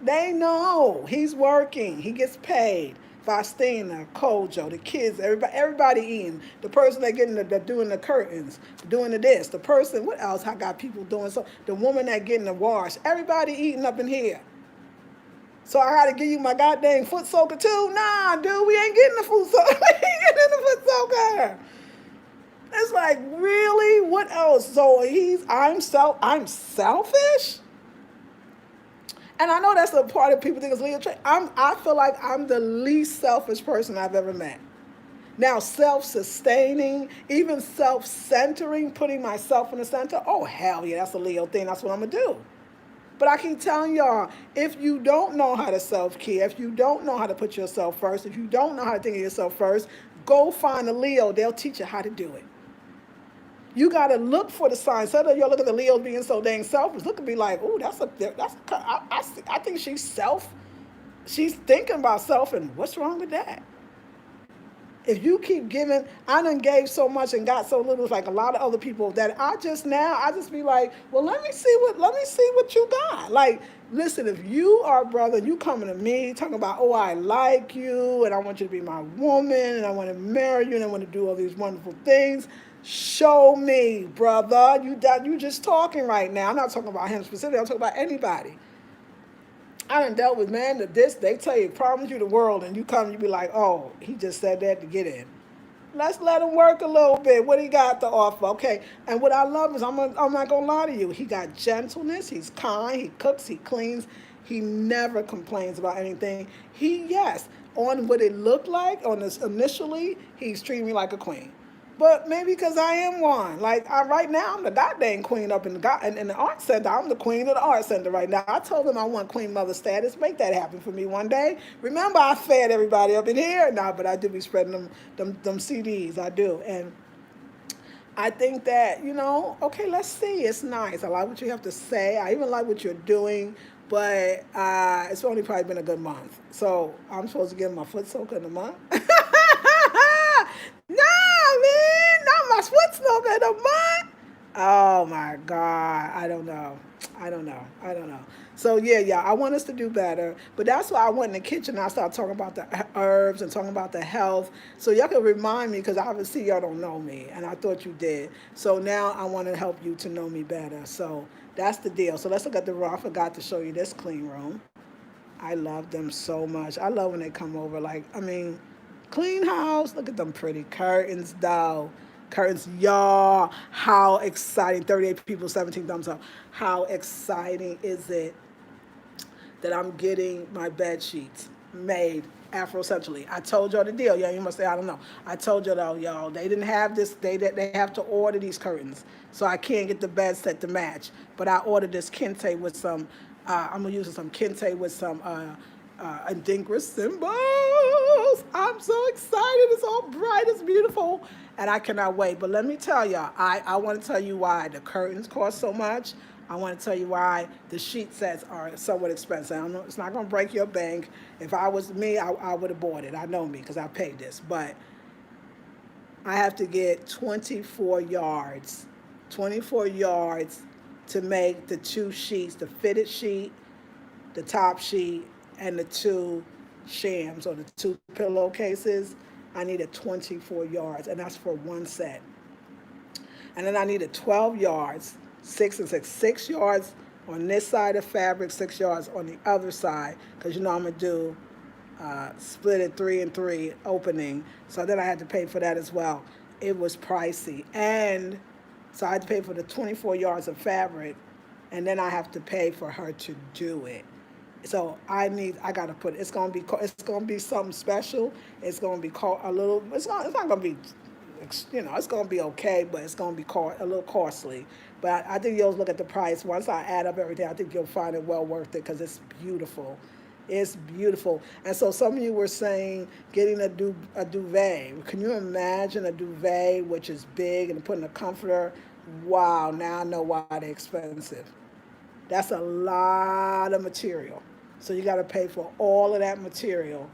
They know. He's working. He gets paid. Faustina, Kojo, the kids, everybody eating. The person that getting doing the curtains, doing the this. The person, what else? I got people doing so. The woman that getting the wash. Everybody eating up in here. So I gotta give you my goddamn foot soaker too? Nah, dude, we ain't getting the foot soaker. We ain't getting the foot soaker. It's like, really? What else? So I'm selfish? And I know that's a part of people think it's Leo trait. I feel like I'm the least selfish person I've ever met. Now, self-sustaining, even self-centering, putting myself in the center, oh, hell yeah, that's a Leo thing. That's what I'm going to do. But I keep telling y'all, if you don't know how to self-care, if you don't know how to put yourself first, if you don't know how to think of yourself first, go find a Leo. They'll teach you how to do it. You got to look for the signs. So that y'all look at the Leos being so dang selfish. Look at me like, oh, I think she's thinking about self, and what's wrong with that? If you keep giving, I done gave so much and got so little, like a lot of other people, that I just be like, well, let me see what you got. Like, listen, if you are a brother, you coming to me talking about, oh, I like you and I want you to be my woman and I want to marry you and I want to do all these wonderful things. Show me, brother. You just talking right now. I'm not talking about him specifically. I'm talking about anybody. I done dealt with man that they tell you, promise you the world, and you come, you be like, oh, he just said that to get in. Let's let him work a little bit. What he got to offer? Okay. And what I love is, I'm not going to lie to you. He got gentleness. He's kind. He cooks. He cleans. He never complains about anything. Yes, on what it looked like, on this initially, he's treating me like a queen. But maybe because I am one. Like, right now, I'm the goddamn queen up in the art center. I'm the queen of the art center right now. I told them I want queen mother status. Make that happen for me one day. Remember, I fed everybody up in here? Nah, but I do be spreading them CDs. I do. And I think that, okay, let's see. It's nice. I like what you have to say. I even like what you're doing. But it's only probably been a good month. So I'm supposed to give my foot soaker in a month? Nah, man, not my foot soaker in a month. Oh my God, I don't know. So yeah, I want us to do better. But that's why I went in the kitchen and I started talking about the herbs and talking about the health. So y'all can remind me, because obviously y'all don't know me, and I thought you did. So now I want to help you to know me better. So that's the deal. So let's look at the room. I forgot to show you this clean room. I love them so much. I love when they come over. Clean house. Look at them pretty curtains, though. Curtains, y'all. How exciting. 38 people, 17 thumbs up. How exciting is it that I'm getting my bed sheets made Afrocentrally? I told y'all the deal. Yeah, you must say, I don't know. I told you though, y'all. They didn't have this. They have to order these curtains. So I can't get the bed set to match. But I ordered this kente with some, I'm going to use some kente with some Adinkra symbols. I'm so excited. It's all bright. It's beautiful. And I cannot wait. But let me tell y'all, I want to tell you why the curtains cost so much. I want to tell you why the sheet sets are somewhat expensive. I don't know, it's not going to break your bank. If I was me, I would have bought it. I know me because I paid this. But I have to get 24 yards. 24 yards to make the two sheets, the fitted sheet, the top sheet, and the two shams or the two pillowcases. I needed 24 yards, and that's for one set. And then I needed 12 yards, 6 and 6. 6 yards on this side of fabric, 6 yards on the other side, because I'm going to do split it 3 and 3 opening. So then I had to pay for that as well. It was pricey. And so I had to pay for the 24 yards of fabric, and then I have to pay for her to do it. So I gotta put, it's gonna be something special. It's gonna be called it's not gonna be, it's gonna be okay, but it's gonna be a little costly. But I think you'll look at the price. Once I add up everything, I think you'll find it well worth it, because it's beautiful. It's beautiful. And so some of you were saying getting a duvet. Can you imagine a duvet which is big and putting a comforter? Wow, now I know why they're expensive. That's a lot of material. So you got to pay for all of that material.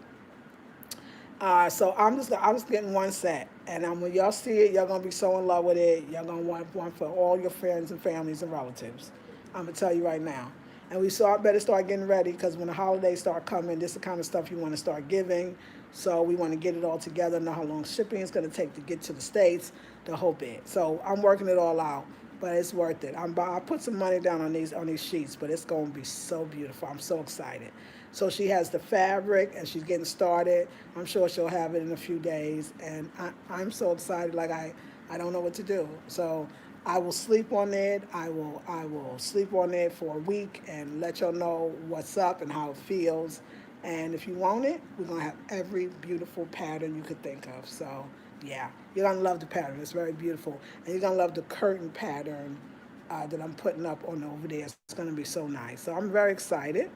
So I'm just getting one set, and when y'all see it, y'all gonna be so in love with it. Y'all gonna want one for all your friends and families and relatives. I'm gonna tell you right now. And we better start getting ready because when the holidays start coming, this is the kind of stuff you want to start giving. So we want to get it all together, know how long shipping is going to take to get to the States, the whole bit. So I'm working it all out, but it's worth it. I put some money down on these sheets, but it's going to be so beautiful. I'm so excited. So she has the fabric and she's getting started. I'm sure she'll have it in a few days. And I'm so excited, like I don't know what to do. So I will sleep on it. I will sleep on it for a week and let y'all know what's up and how it feels. And if you want it, we're gonna have every beautiful pattern you could think of. So yeah, you're gonna love the pattern. It's very beautiful, and you're gonna love the curtain pattern that I'm putting up on over there. It's gonna be so nice. So I'm very excited.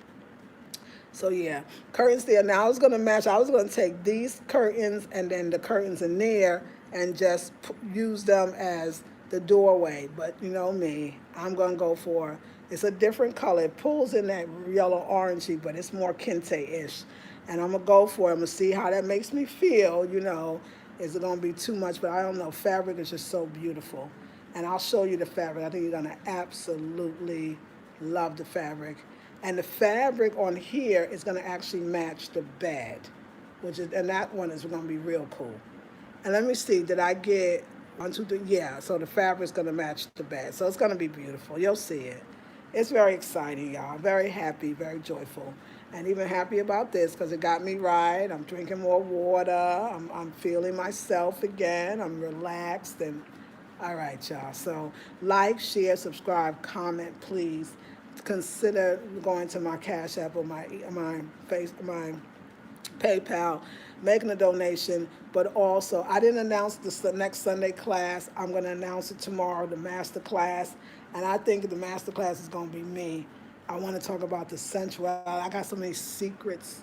So yeah, curtains there. Now I was gonna match. I was gonna take these curtains and then the curtains in there and just use them as the doorway. But you know me, I'm gonna go for it's a different color. It pulls in that yellow orangey, but it's more kente-ish. And I'm gonna go for it. I'm gonna see how that makes me feel. You know, is it gonna be too much? But I don't know. Fabric is just so beautiful, and I'll show you the fabric. I think you're gonna absolutely love the fabric. And the fabric on here is going to actually match the bed, and that one is going to be real cool. And let me see, did I get 1, 2, 3? Yeah, so the fabric's going to match the bed. So it's going to be beautiful. You'll see it. It's very exciting, y'all. Very happy, very joyful. And even happy about this because it got me right. I'm drinking more water. I'm feeling myself again. I'm relaxed. And all right, y'all. So like, share, subscribe, comment, please. Consider going to my Cash App or my PayPal, making a donation. But also, I didn't announce the next Sunday class. I'm going to announce it tomorrow, the master class. And I think the master class is going to be me. I want to talk about the sensuality. I got so many secrets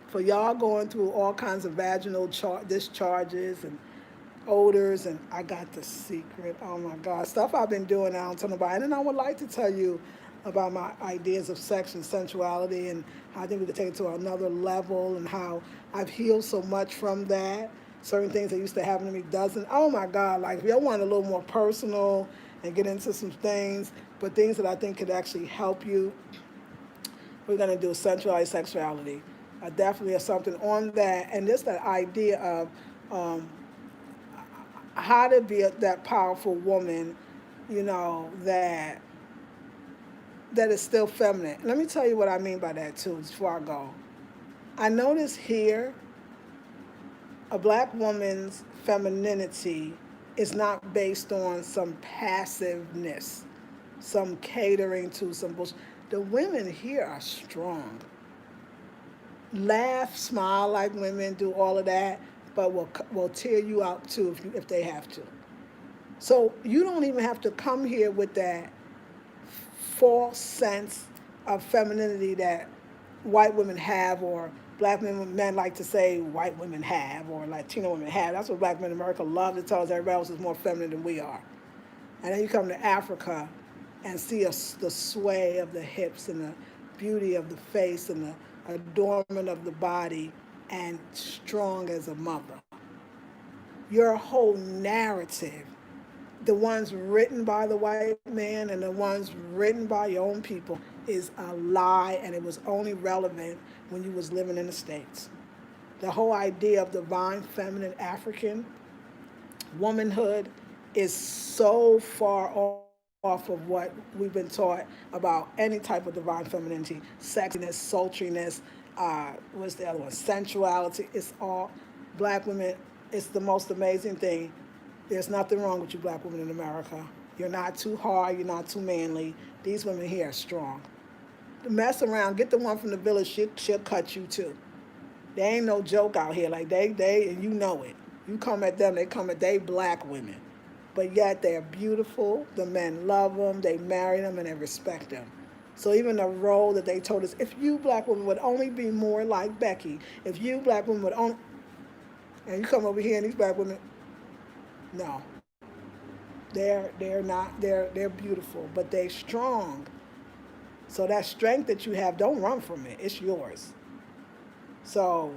for y'all going through all kinds of vaginal discharges and odors, and I got the secret. Oh my God, stuff I've been doing, I don't tell nobody. And then I would like to tell you about my ideas of sex and sensuality and how I think we could take it to another level and how I've healed so much from that. Certain things that used to happen to me doesn't. Oh my God, like if y'all want a little more personal and get into some things, but things that I think could actually help you, we're gonna do sensuality, sexuality. Definitely something on that, and just that idea of how to be that powerful woman, you know, that is still feminine. Let me tell you what I mean by that too, before I go. I notice here a black woman's femininity is not based on some passiveness, some catering to some bullshit. The women here are strong. Laugh, smile like women, do all of that, but will tear you out too if they have to. So you don't even have to come here with that false sense of femininity that white women have, or black men like to say white women have, or Latino women have. That's what black men in America love to tell us everybody else is more feminine than we are. And then you come to Africa and see the sway of the hips and the beauty of the face and the adornment of the body and strong as a mother. Your whole narrative, the ones written by the white man and the ones written by your own people, is a lie, and it was only relevant when you was living in the States. The whole idea of divine feminine African womanhood is so far off of what we've been taught about any type of divine femininity, sexiness, sultriness, what's the other one, sensuality. It's all black women. It's the most amazing thing. There's nothing wrong with you black women in America. You're not too hard, you're not too manly. These women here are strong. Mess around, get the one from the village, she'll cut you too. They ain't no joke out here. Like they and you know it. You come at them, they black women. But yet they're beautiful, the men love them, they marry them, and they respect them. So even the role that they told us, if you black women would only be more like Becky, if you black women would only, and you come over here and these black women, no. They're not, they're beautiful, but they're strong. So that strength that you have, don't run from it. It's yours. So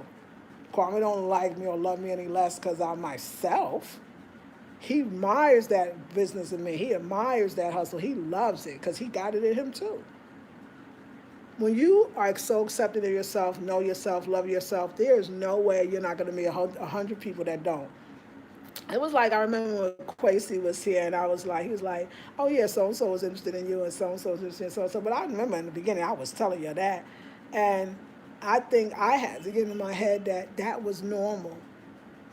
Kwame don't like me or love me any less because I'm myself. He admires that business in me. He admires that hustle. He loves it because he got it in him too. When you are so accepting of yourself, know yourself, love yourself, there is no way you're not going to meet 100 people that don't. It was like, I remember when Quasi was here, and I was like, he was like, oh yeah, so and so was interested in you, and so was interested in so and so. But I remember in the beginning, I was telling you that, and I think I had to get in my head that that was normal.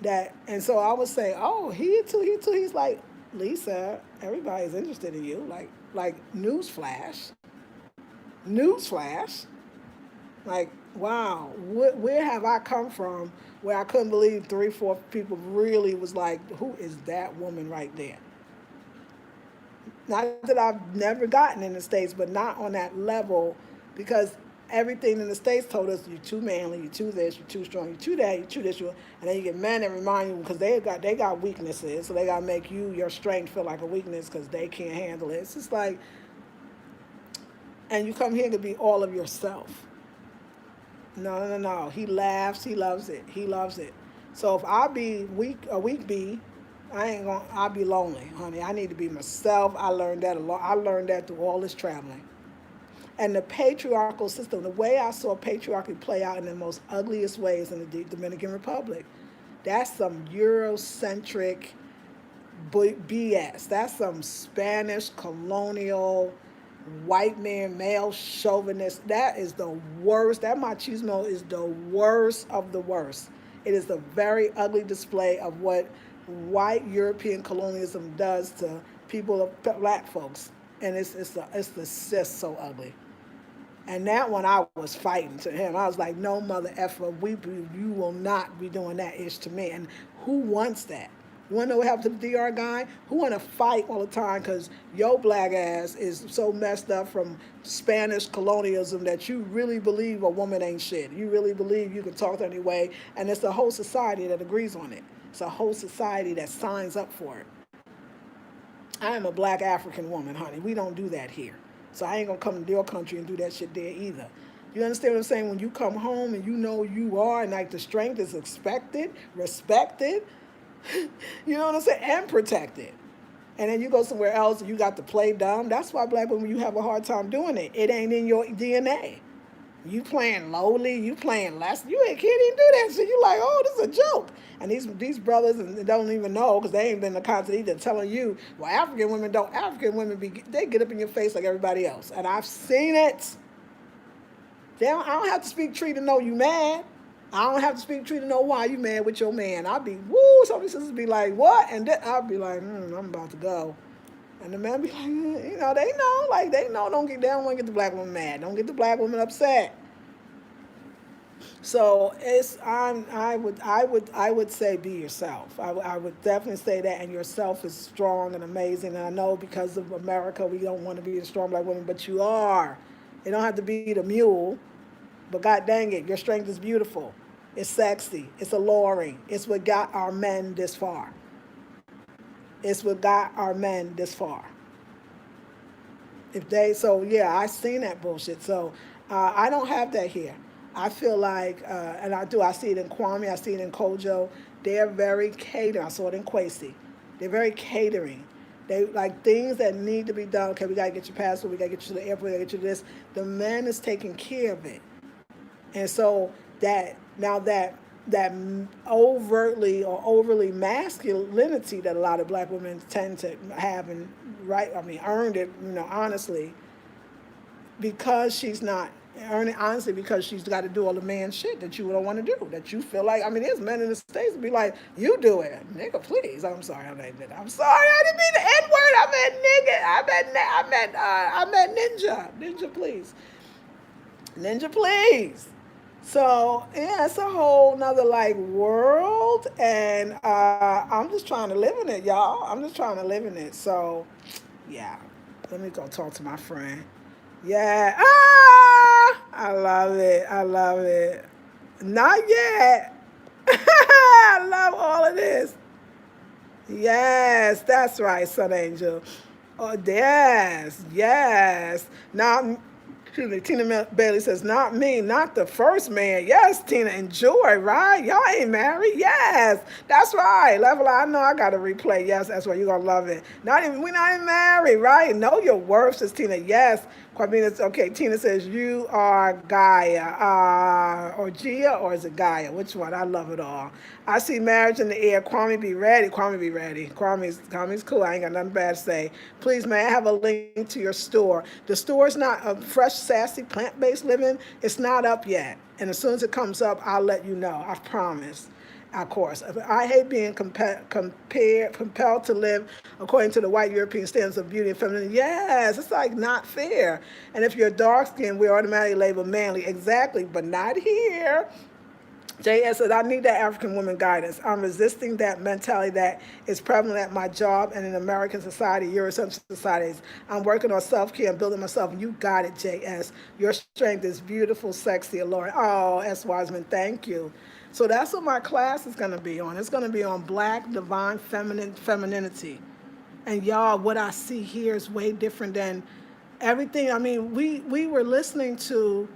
That, and so I was saying, oh, he too, he too. He's like, Lisa, everybody's interested in you. Like newsflash, newsflash. Like, wow, where have I come from where I couldn't believe 3, 4 people really was like, who is that woman right there? Not that I've never gotten in the States, but not on that level, because everything in the States told us you're too manly, you're too this, you're too strong, you're too that, you're too this, and then you get men that remind you, because they got weaknesses, so they got to make your strength feel like a weakness because they can't handle it. It's just like, and you come here to be all of yourself. No, no, no, no. He laughs. He loves it. He loves it. So if I be weak, a weak bee, I ain't gonna. I'll be lonely, honey. I need to be myself. I learned that a lot. I learned that through all this traveling. And the patriarchal system, the way I saw patriarchy play out in the most ugliest ways in the Dominican Republic, that's some Eurocentric BS. That's some Spanish colonial white man, male chauvinist. That is the worst. That machismo is the worst of the worst. It is a very ugly display of what white European colonialism does to people of black folks. And it's just so ugly. And that one I was fighting to him. I was like, no mother effer, you will not be doing that ish to me. And who wants that? You want to know what happened to the DR guy? Who want to fight all the time because your black ass is so messed up from Spanish colonialism that you really believe a woman ain't shit. You really believe you can talk to her anyway. And it's a whole society that agrees on it. It's a whole society that signs up for it. I am a black African woman, honey. We don't do that here. So I ain't going to come to your country and do that shit there either. You understand what I'm saying? When you come home and you know you are, and like the strength is expected, respected, you know what I'm saying? And protected. And then you go somewhere else and you got to play dumb. That's why black women, you have a hard time doing it. It ain't in your DNA. You playing lowly, you playing less. You can't even do that shit. You like, oh, this is a joke. And these brothers don't even know because they ain't been in the content either telling you, well, African women don't. African women, they get up in your face like everybody else. And I've seen it. I don't have to speak tree to know you mad. I don't have to speak tree to know why you mad with your man. I'll be, woo, some of these sisters be like, what? And then I'll be like, I'm about to go. And the man be like, they know, they know, they don't want to get the black woman mad. Don't get the black woman upset. So I would say be yourself. I would definitely say that, and yourself is strong and amazing. And I know because of America, we don't want to be a strong black woman, but you are. You don't have to be the mule, but God dang it, your strength is beautiful. It's sexy. It's alluring. It's what got our men this far. It's what got our men this far. I seen that bullshit. So I don't have that here. I feel like, and I do, I see it in Kwame, I see it in Kojo. They're very catering. I saw it in Quasi. They're very catering. They like things that need to be done. Okay, we got to get your passport, we got to get you to the airport, we got to get you this. The man is taking care of it. And so that overtly or overly masculinity that a lot of black women tend to have and earned it, honestly, because she's not earning honestly because she's got to do all the man shit that you don't want to do, that you feel like, there's men in the States be like, you do it. Nigga, please. I'm sorry, I didn't mean the N-word. I meant ninja. Ninja, please. Ninja, please. So, yeah, it's a whole nother, world, and I'm just trying to live in it, y'all. I'm just trying to live in it. So, yeah, let me go talk to my friend. Yeah. I love it. I love it. Not yet. I love all of this. Yes, that's right, Sun Angel. Oh, yes, yes. Now, Tina Bailey says, not me, not the first man. Yes, Tina, enjoy, right? Y'all ain't married? Yes, that's right. Level, I know I got to replay. Yes, that's right. You're going to love it. We're not even married, right? Know your worth, says Tina. Yes, Quamina, okay, Tina says, you are Gaia, or Gia, or is it Gaia? Which one? I love it all. I see marriage in the air. Kwame, be ready. Kwame, be ready. Kwame's cool. I ain't got nothing bad to say. Please, may I have a link to your store? The store is not a fresh, sassy, plant-based living. It's not up yet. And as soon as it comes up, I'll let you know. I promise. Of course. I hate being compelled to live according to the white European standards of beauty and femininity. Yes, it's like not fair. And if you're dark skinned, we're automatically labeled manly. Exactly, but not here. JS said, I need that African woman guidance. I'm resisting that mentality that is prevalent at my job and in American society, Eurocentric societies. I'm working on self-care and building myself. You got it, JS. Your strength is beautiful, sexy, alluring. Oh, S. Wiseman, thank you. So that's what my class is going to be on. It's going to be on Black, Divine, Femininity. And y'all, what I see here is way different than everything. I mean, we were listening to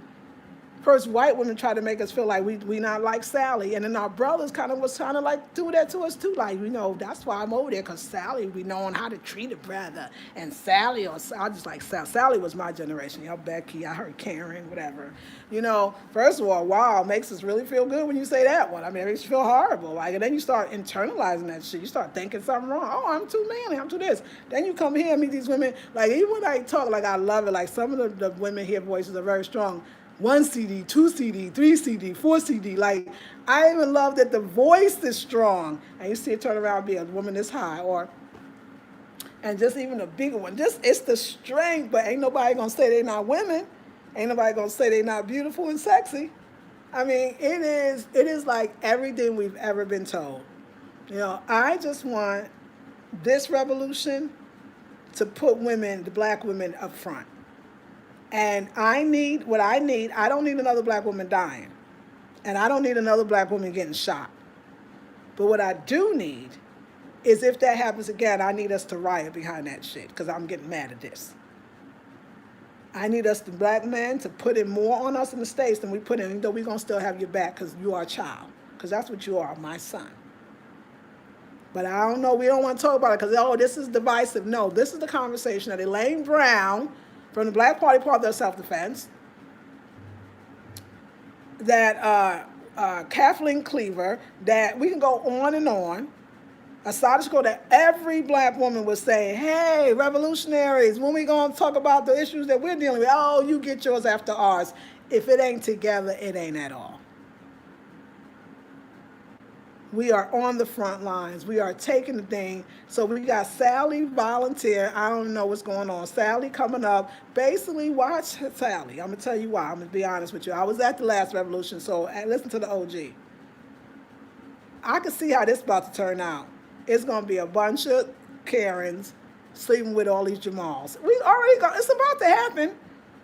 first white women try to make us feel like we not like Sally, and then our brothers kind of was trying to like do that to us too, like, you know, that's why I'm over there, because Sally, we knowing how to treat a brother, and Sally, or I just like Sally was my generation, y'all, Becky, I heard Karen, whatever, you know. First of all, wow, it makes us really feel good when you say that one. I mean, it makes you feel horrible, like, and then you start internalizing that shit. You start thinking something wrong. Oh, I'm too manly, I'm too this. Then you come here and meet these women, like, even when I talk, like, I love it, like, some of the women here voices are very strong. 1 CD, 2 CD, 3 CD, 4 CD. Like, I even love that the voice is strong. And you see it turn around and be a woman this high, or, and just even a bigger one. Just, it's the strength, but ain't nobody gonna say they not women. Ain't nobody gonna say they not beautiful and sexy. I mean, it is like everything we've ever been told. You know, I just want this revolution to put women, the black women, up front. And I don't need another black woman dying. And I don't need another black woman getting shot. But what I do need is, if that happens again, I need us to riot behind that shit, because I'm getting mad at this. I need us, the black men, to put in more on us in the States than we put in, though we're going to still have your back because you are a child. Because that's what you are, my son. But I don't know, we don't want to talk about it because, oh, this is divisive. No, this is the conversation that Elaine Brown, from the Black Party Part of Self-Defense, that Kathleen Cleaver, that we can go on and on, a article that every black woman was saying, hey, revolutionaries, when we going to talk about the issues that we're dealing with? Oh, you get yours after ours. If it ain't together, it ain't at all. We are on the front lines. We are taking the thing. So we got Sally volunteer. I don't know what's going on. Sally coming up. Basically, watch Sally. I'm going to tell you why. I'm going to be honest with you. I was at the last revolution, so listen to the OG. I can see how this is about to turn out. It's going to be a bunch of Karens sleeping with all these Jamals. We already got, it's about to happen.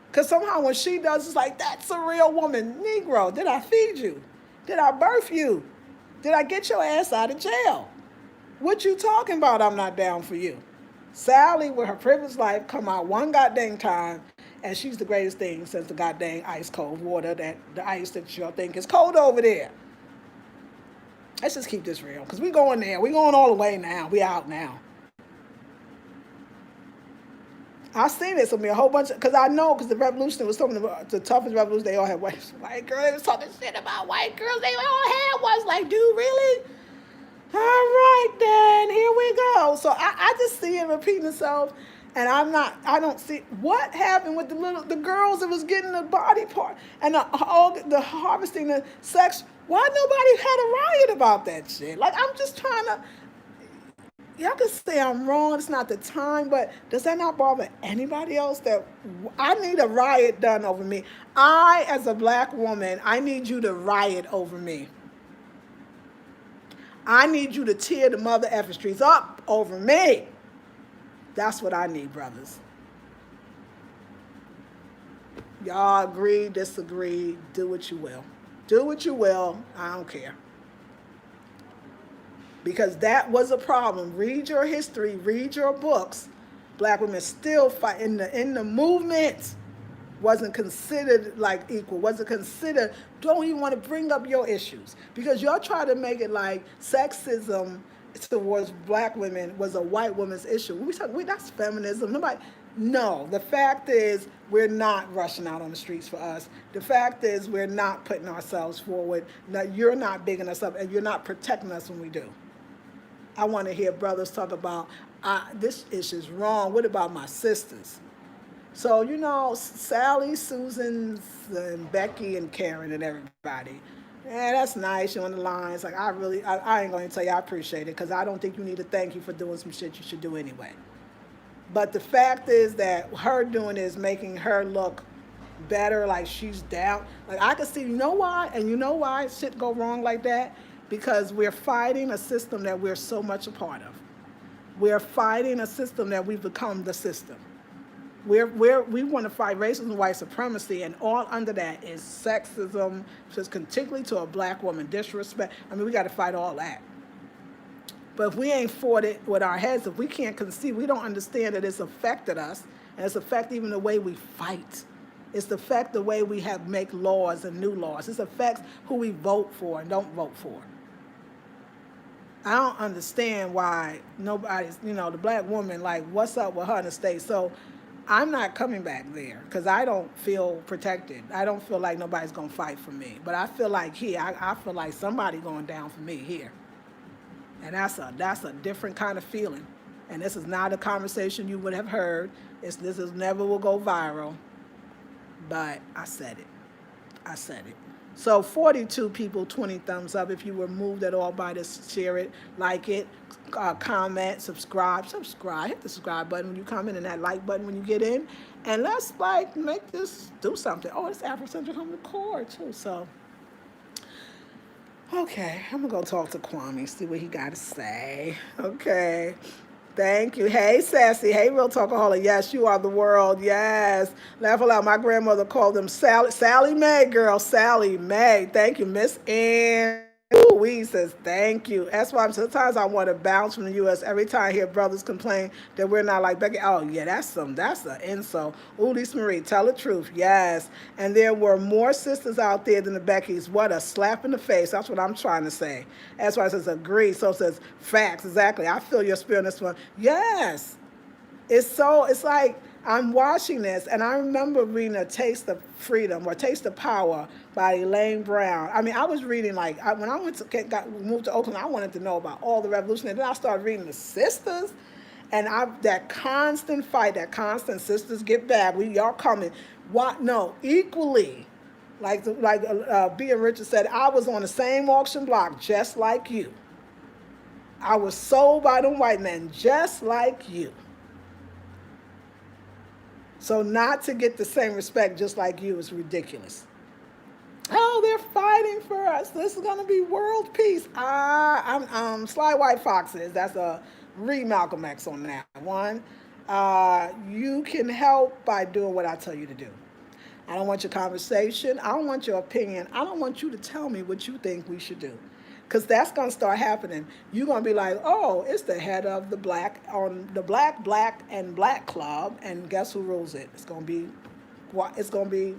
Because somehow when she does, it's like, that's a real woman. Negro, did I feed you? Did I birth you? Did I get your ass out of jail? What you talking about? I'm not down for you. Sally, with her privileged life, come out one goddamn time, and she's the greatest thing since the goddamn ice cold water, that the ice that y'all think is cold over there. Let's just keep this real, because we going there. We going all the way now. We out now. I seen this with me a whole bunch of, because I know, because the revolution was some of the toughest revolutions. They all had white girls. They was talking shit about white girls. They all had ones. Like, dude, really? All right, then, here we go. So I just see it repeating itself, and I don't see what happened with the girls that was getting the body part and the harvesting the sex. Why nobody had a riot about that shit? Like, I'm just trying to. Y'all can say I'm wrong, it's not the time, but does that not bother anybody else? That I need a riot done over me. I, as a black woman, I need you to riot over me. I need you to tear the mother effing streets up over me. That's what I need, brothers. Y'all agree, disagree, do what you will. Do what you will, I don't care. Because that was a problem. Read your history, read your books. Black women still fight in the movement. Wasn't considered like equal, wasn't considered, don't even want to bring up your issues. Because y'all try to make it like sexism towards black women was a white woman's issue. That's feminism. Nobody, No, the fact is we're not rushing out on the streets for us. The fact is we're not putting ourselves forward. Now, you're not bigging us up, and you're not protecting us when we do. I want to hear brothers talk about this issue's wrong. What about my sisters? So, Sally, Susan, and Becky, and Karen, and everybody. Yeah, that's nice. You're on the lines. Like, I ain't going to tell you I appreciate it because I don't think you need to thank you for doing some shit you should do anyway. But the fact is that her doing is making her look better, like she's down. Like, I can see, you know why? And you know why shit go wrong like that? Because we're fighting a system that we're so much a part of. We're fighting a system that we've become the system. We want to fight racism and white supremacy, and all under that is sexism, just particularly to a black woman, disrespect. I mean, we got to fight all that. But if we ain't fought it with our heads, if we can't conceive, we don't understand that it's affected us, and it's affected even the way we fight. It's affected the way we have make laws and new laws. It affects who we vote for and don't vote for. I don't understand why nobody's, the black woman, like, what's up with her in the States? So I'm not coming back there because I don't feel protected. I don't feel like nobody's going to fight for me. But I feel like here, I feel like somebody going down for me here. And that's a different kind of feeling. And this is not a conversation you would have heard. This is never will go viral. But I said it. I said it. So 42 people, 20 thumbs up. If you were moved at all by this, share it, like it, comment, subscribe. Hit the subscribe button when you comment and that like button when you get in. And let's make this do something. Oh, it's Afrocentric Home Decor too. So, okay, I'm going to go talk to Kwame, see what he got to say. Okay. Thank you. Hey, Sassy. Hey, Real Talkaholic. Yes, you are the world. Yes. Laugh aloud. My grandmother called them Sally Mae, girl. Sally Mae. Thank you, Miss Ann. Louise says thank you. That's why sometimes I want to bounce from the U.S. every time I hear brothers complain that we're not like Becky. Oh, yeah, that's an insult. Ooh, Lisa Marie, tell the truth. Yes. And there were more sisters out there than the Beckys. What a slap in the face. That's what I'm trying to say. That's why it says agree. So it says facts. Exactly. I feel your spirit in this one. Yes. It's like I'm watching this, and I remember reading A Taste of Freedom or Taste of Power by Elaine Brown. I mean, I was reading, when I moved to Oakland, I wanted to know about all the revolutionaries. Then I started reading the sisters, and that constant fight, that constant sisters get back, y'all coming. What? No, equally. Like B.and Richard said, I was on the same auction block just like you. I was sold by them white men just like you. So not to get the same respect just like you is ridiculous. Oh, they're fighting for us. This is going to be world peace. Sly White Foxes. That's a Malcolm X on that one. You can help by doing what I tell you to do. I don't want your conversation. I don't want your opinion. I don't want you to tell me what you think we should do. Because that's going to start happening. You're going to be like, oh, it's the head of the black and black club, and guess who rules it? It's going to be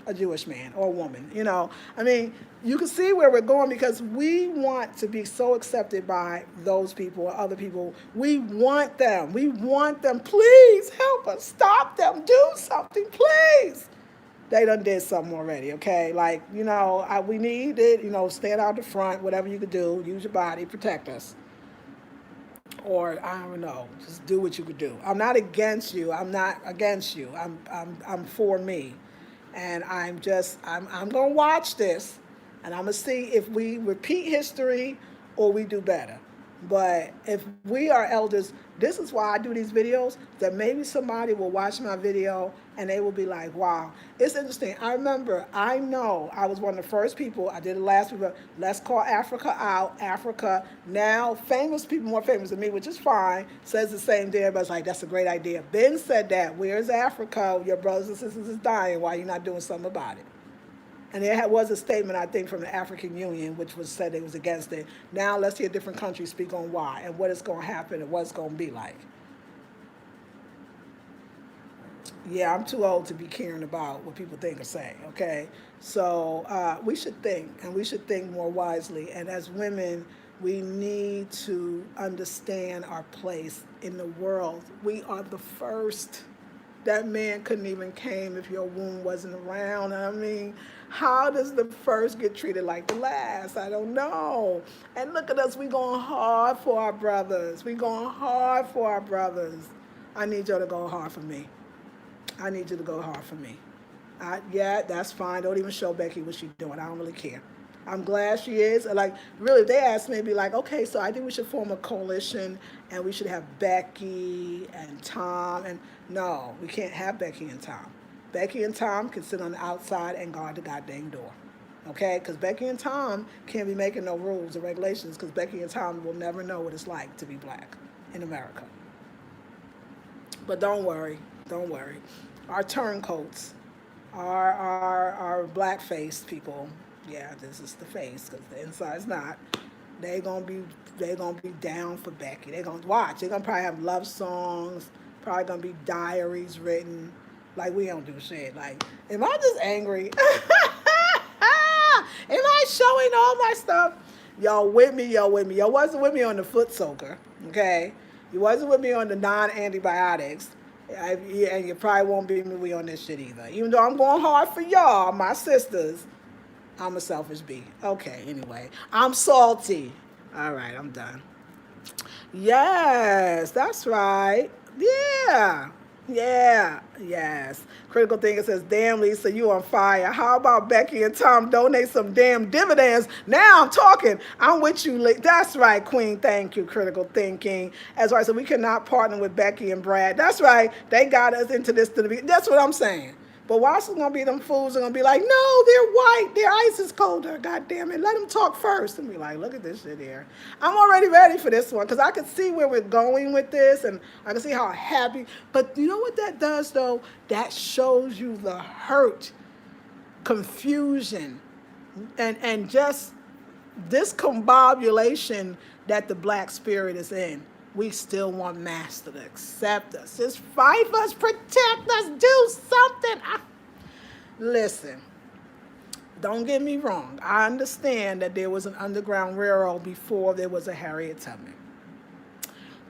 a Jewish man or a woman. I mean, you can see where we're going because we want to be so accepted by those people or other people. We want them. Please help us. Stop them. Do something, please. They done did something already, okay? We need it, stand out the front, whatever you could do, use your body, protect us. Or, I don't know, just do what you could do. I'm not against you. I'm for me. And I'm going to watch this, and I'm going to see if we repeat history or we do better. But if we are elders, this is why I do these videos, that maybe somebody will watch my video and they will be like, wow, it's interesting. I know I was one of the first people, I did it last week, let's call Africa out. Africa, now famous people, more famous than me, which is fine, says the same thing. Everybody's like, that's a great idea. Ben said that, where's Africa? Your brothers and sisters is dying. Why are you not doing something about it? And there was a statement, I think, from the African Union, which said it was against it. Now let's hear different countries speak on why and what is going to happen and what it's going to be like. Yeah, I'm too old to be caring about what people think or say, okay? So we should think, and we should think more wisely. And as women, we need to understand our place in the world. We are the first. That man couldn't even came if your womb wasn't around. I mean, how does the first get treated like the last? I don't know. And look at us, we going hard for our brothers. We going hard for our brothers. I need y'all to go hard for me. I need you to go hard for me. Yeah, that's fine. Don't even show Becky what she's doing. I don't really care. I'm glad she is. Like, really, they asked me, be like, okay, so I think we should form a coalition and we should have Becky and Tom. And no, we can't have Becky and Tom. Becky and Tom can sit on the outside and guard the goddamn door. Okay? Because Becky and Tom can't be making no rules or regulations because Becky and Tom will never know what it's like to be black in America. But don't worry. Don't worry. Our turncoats, our black-faced people, yeah, this is the face because the inside's not. They gonna be down for Becky. They gonna watch. They gonna probably have love songs. Probably gonna be diaries written. Like we don't do shit. Like, am I just angry? Am I showing all my stuff? Y'all with me? Y'all with me? Y'all wasn't with me on the foot soaker, okay? You wasn't with me on the non-antibiotics. And you probably won't be with me on this shit either. Even though I'm going hard for y'all, my sisters. I'm a selfish bee. Okay, anyway. I'm salty. All right, I'm done. Yes, that's right. Yeah. Yeah, yes. Critical Thinker says, damn, Lisa, you on fire. How about Becky and Tom donate some damn dividends? Now I'm talking. I'm with you. That's right, Queen. Thank you, Critical Thinking. That's right. So we cannot partner with Becky and Brad. That's right. They got us into this. That's what I'm saying. But watch, it's going to be them fools are going to be like, no, they're white. Their ice is colder. God damn it. Let them talk first. And be like, look at this shit here. I'm already ready for this one because I can see where we're going with this and I can see how happy. But you know what that does, though? That shows you the hurt, confusion, and just discombobulation that the black spirit is in. We still want Master to accept us. Just fight for us, protect us, do something. Listen, don't get me wrong. I understand that there was an Underground Railroad before there was a Harriet Tubman.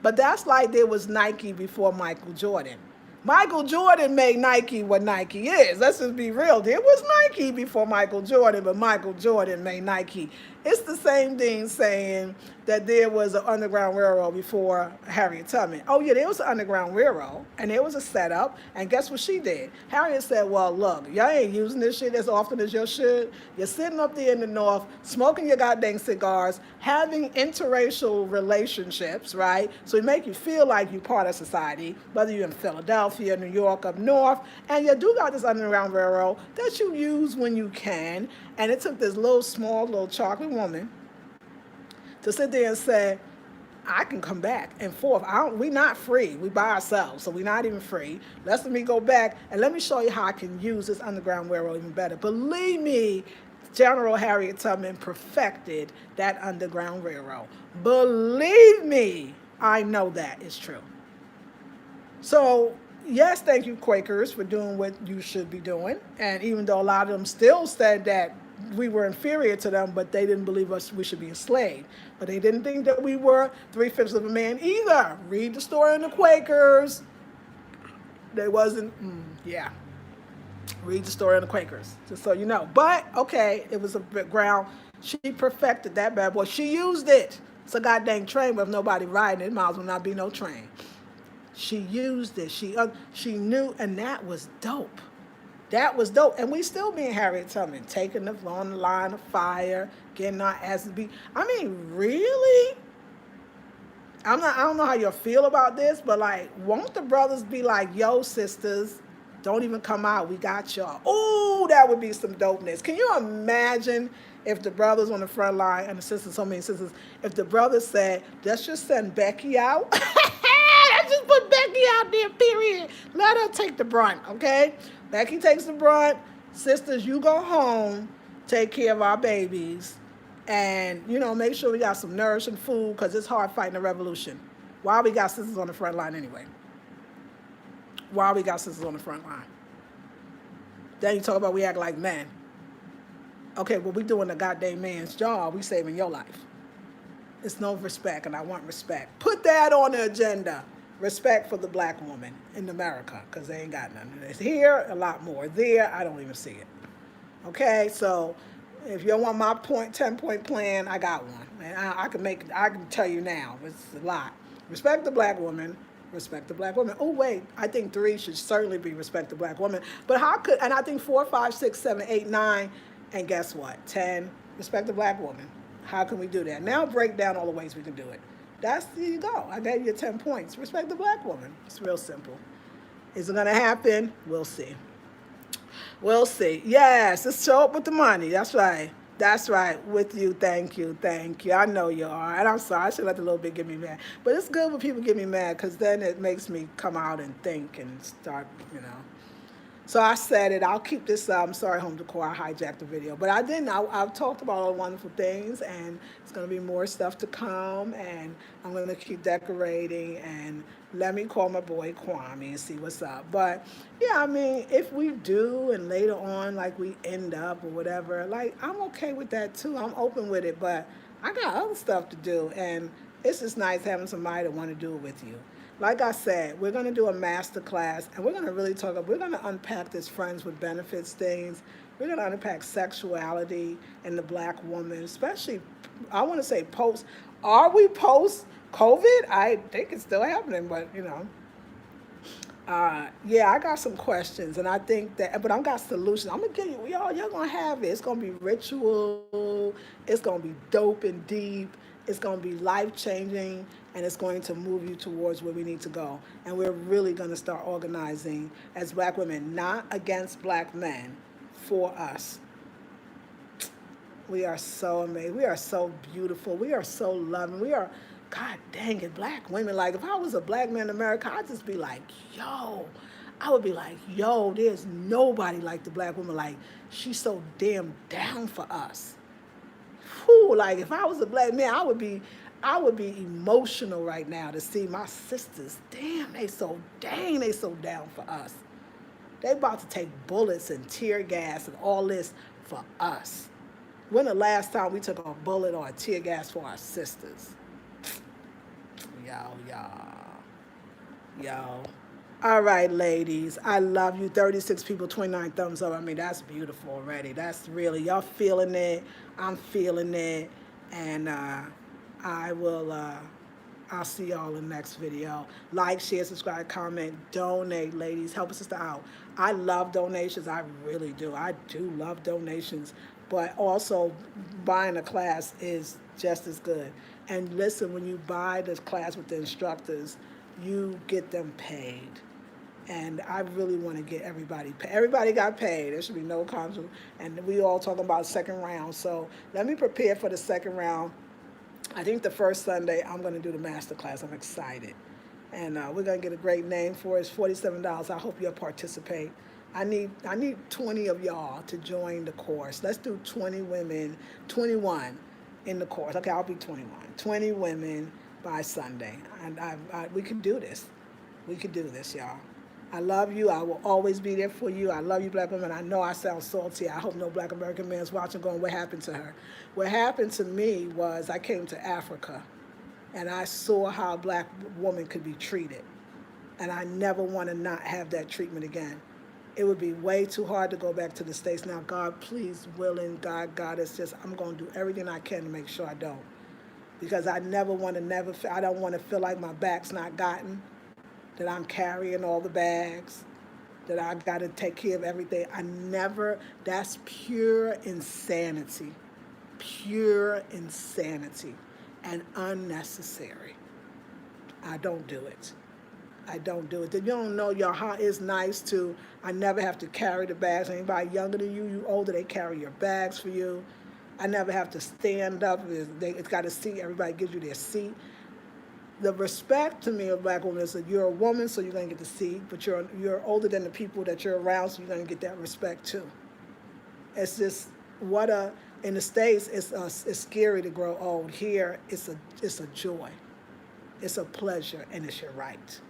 But that's like there was Nike before Michael Jordan. Michael Jordan made Nike what Nike is. Let's just be real. There was Nike before Michael Jordan, but Michael Jordan made Nike. It's the same thing saying that there was an Underground Railroad before Harriet Tubman. Oh, yeah, there was an Underground Railroad, and there was a setup, and guess what she did? Harriet said, well, look, y'all ain't using this shit as often as you should. You're sitting up there in the North, smoking your goddamn cigars, having interracial relationships, right? So it make you feel like you're part of society, whether you're in Philadelphia, New York, up north, and you do got this Underground Railroad that you use when you can, and it took this small little chocolate woman to sit there and say, I can come back and forth. We're not free. We by ourselves, so we're not even free. Let me go back and let me show you how I can use this Underground Railroad even better. Believe me, General Harriet Tubman perfected that Underground Railroad. Believe me, I know that is true. So, yes, thank you, Quakers, for doing what you should be doing. And even though a lot of them still said that we were inferior to them, but they didn't believe us we should be enslaved. But they didn't think that we were 3/5 of a man either. Read the story on the Quakers. They wasn't, yeah. Read the story on the Quakers, just so you know. But, okay, it was a bit ground. She perfected that bad boy. She used it. It's a goddamn train, but if nobody riding it, it might as well not be no train. She used it. She knew, and that was dope. That was dope. And we still being Harriet Tubman, taking the on the line of fire, getting our asses beat. I mean, really? I don't know how you feel about this, but like, won't the brothers be like, yo, sisters, don't even come out. We got y'all. Ooh, that would be some dopeness. Can you imagine if the brothers on the front line and the sisters, so many sisters, if the brothers said, let's just send Becky out. Let's just put Becky out there, period. Let her take the brunt, okay? Becky takes the brunt. Sisters, you go home, take care of our babies, and, make sure we got some nourishing food because it's hard fighting the revolution. Why we got sisters on the front line anyway? Why we got sisters on the front line? Then you talk about we act like men. Okay, well, we doing the goddamn man's job. We saving your life. It's no respect, and I want respect. Put that on the agenda. respect for the black woman in America, because they ain't got none. It's here, a lot more. There, I don't even see it. Okay, so if you want my 10-point plan, I got one. And I can tell you now, it's a lot. Respect the black woman, respect the black woman. Oh, wait, I think 3 should certainly be respect the black woman. But how could, and I think 4, 5, 6, 7, 8, 9, and guess what? 10, respect the black woman. How can we do that? Now break down all the ways we can do it. There you go. I gave you 10 points. Respect the black woman. It's real simple. Is it going to happen? We'll see. We'll see. Yes, let's show up with the money. That's right. That's right. With you. Thank you. Thank you. I know you are. And I'm sorry. I should let the little bit get me mad. But it's good when people get me mad, because then it makes me come out and think and start, So I said it. I'll keep this. I'm sorry, home decor. I hijacked the video, but I didn't. I've talked about all the wonderful things, and it's going to be more stuff to come. And I'm going to keep decorating. And let me call my boy Kwame and see what's up. But yeah, I mean, if we do, and later on, like we end up or whatever, like I'm okay with that too. I'm open with it, but I got other stuff to do, and it's just nice having somebody that want to do it with you. Like I said, we're going to do a master class, and we're going to really we're going to unpack this friends with benefits things. We're going to unpack sexuality and the black woman, especially, I want to say are we post-COVID? I think it's still happening, but, yeah, I got some questions, and I think but I got solutions. I'm going to give you, y'all going to have it. It's going to be ritual. It's going to be dope and deep. It's going to be life-changing, and it's going to move you towards where we need to go. And we're really going to start organizing as black women, not against black men, for us. We are so amazing. We are so beautiful. We are so loving. We are, God dang it, black women. Like, if I was a black man in America, I'd just be like, I would be like, there's nobody like the black woman. Like, she's so damn down for us. Whew, like if I was a black man, I would be emotional right now to see my sisters. Damn, they so down for us. They about to take bullets and tear gas and all this for us. When the last time we took a bullet or a tear gas for our sisters? Yo. All right, ladies, I love you. 36 people, 29 thumbs up. I mean, that's beautiful already. That's really, y'all feeling it. I'm feeling it. And I'll see y'all in the next video. Like, share, subscribe, comment, donate, ladies. Help a sister out. I love donations. I really do. I do love donations. But also, buying a class is just as good. And listen, when you buy this class with the instructors, you get them paid. And I really want to get everybody paid. Everybody got paid. There should be no conflict. And we all talking about second round. So let me prepare for the second round. I think the first Sunday, I'm going to do the master class. I'm excited. And we're going to get a great name for it. It's $47. I hope you'll participate. I need 20 of y'all to join the course. Let's do 20 women, 21 in the course. Okay, I'll be 21. 20 women by Sunday. And we can do this. We can do this, y'all. I love you. I will always be there for you. I love you, black women. I know I sound salty. I hope no black American man's watching going, what happened to her? What happened to me was I came to Africa, and I saw how a black woman could be treated. And I never want to not have that treatment again. It would be way too hard to go back to the States. Now, God, please, willing, God, it's just, I'm going to do everything I can to make sure I don't. Because I don't want to feel like my back's not gotten, that I'm carrying all the bags, that I got to take care of everything. That's pure insanity. Pure insanity and unnecessary. I don't do it. I don't do it. You don't know your heart is nice to, I never have to carry the bags. Anybody younger than you, you older, they carry your bags for you. I never have to stand up. It's got a seat. Everybody gives you their seat. The respect to me of black women is that you're a woman, so you're going to get the seat, but you're older than the people that you're around, so you're going to get that respect too. It's just in the States, it's scary to grow old. Here, it's a joy. It's a pleasure, and it's your right.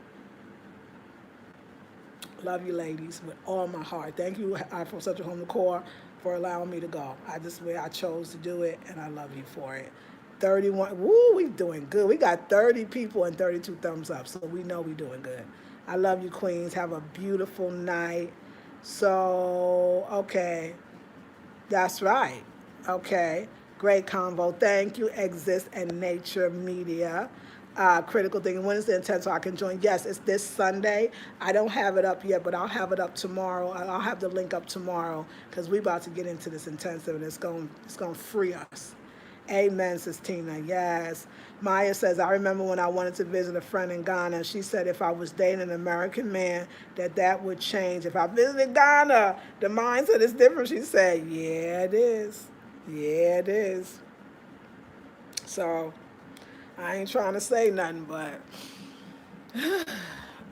Love you, ladies, with all my heart. Thank you, from Central Home Decor, for allowing me to go. I chose to do it, and I love you for it. 31. Woo, we doing good. We got 30 people and 32 thumbs up, so we know we doing good. I love you, queens. Have a beautiful night. So, okay. That's right. Okay. Great convo. Thank you, Exist and Nature Media. Critical Thinking. When is the intent so I can join? Yes, it's this Sunday. I don't have it up yet, but I'll have it up tomorrow. I'll have the link up tomorrow because we're about to get into this intensive and it's going to free us. Amen, says Tina. Yes. Maya says, I remember when I wanted to visit a friend in Ghana. She said if I was dating an American man, that would change. If I visited Ghana, the mindset is different. She said, yeah, it is. Yeah, it is. So I ain't trying to say nothing, but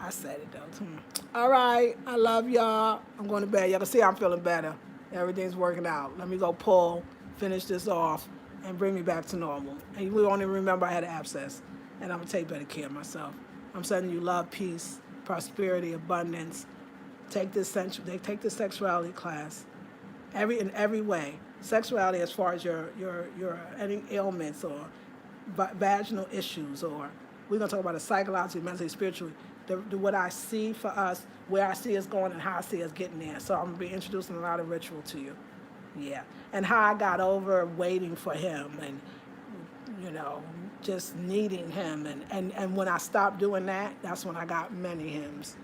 I said it though. All right. I love y'all. I'm going to bed. Y'all can see I'm feeling better. Everything's working out. Let me go pull, finish this off, and bring me back to normal. And we only remember I had an abscess, and I'm going to take better care of myself. I'm sending you love, peace, prosperity, abundance. Take this sexuality class in every way. Sexuality as far as your any ailments or vaginal issues, or we're going to talk about it psychologically, mentally, spiritually. What I see for us, where I see us going, and how I see us getting there. So I'm going to be introducing a lot of ritual to you. Yeah. And how I got over waiting for him and, just needing him. And when I stopped doing that, that's when I got many hymns.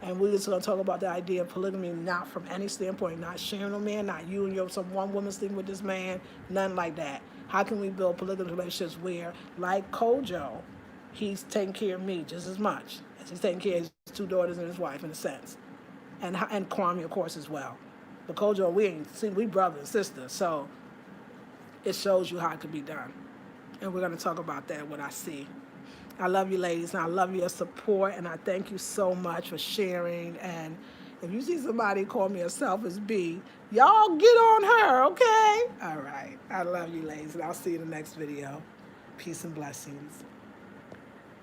And we're just going to talk about the idea of polygamy, not from any standpoint, not sharing a man, not you and some one woman sleeping with this man, nothing like that. How can we build polygamous relationships where, like Kojo, he's taking care of me just as much as he's taking care of his two daughters and his wife, in a sense. And Kwame, of course, as well. But Kojo, we brother and sister, so it shows you how it could be done. And we're going to talk about that, what I see. I love you, ladies, and I love your support, and I thank you so much for sharing. And if you see somebody call me a selfish bee, y'all get on her, okay? All right. I love you, ladies, and I'll see you in the next video. Peace and blessings.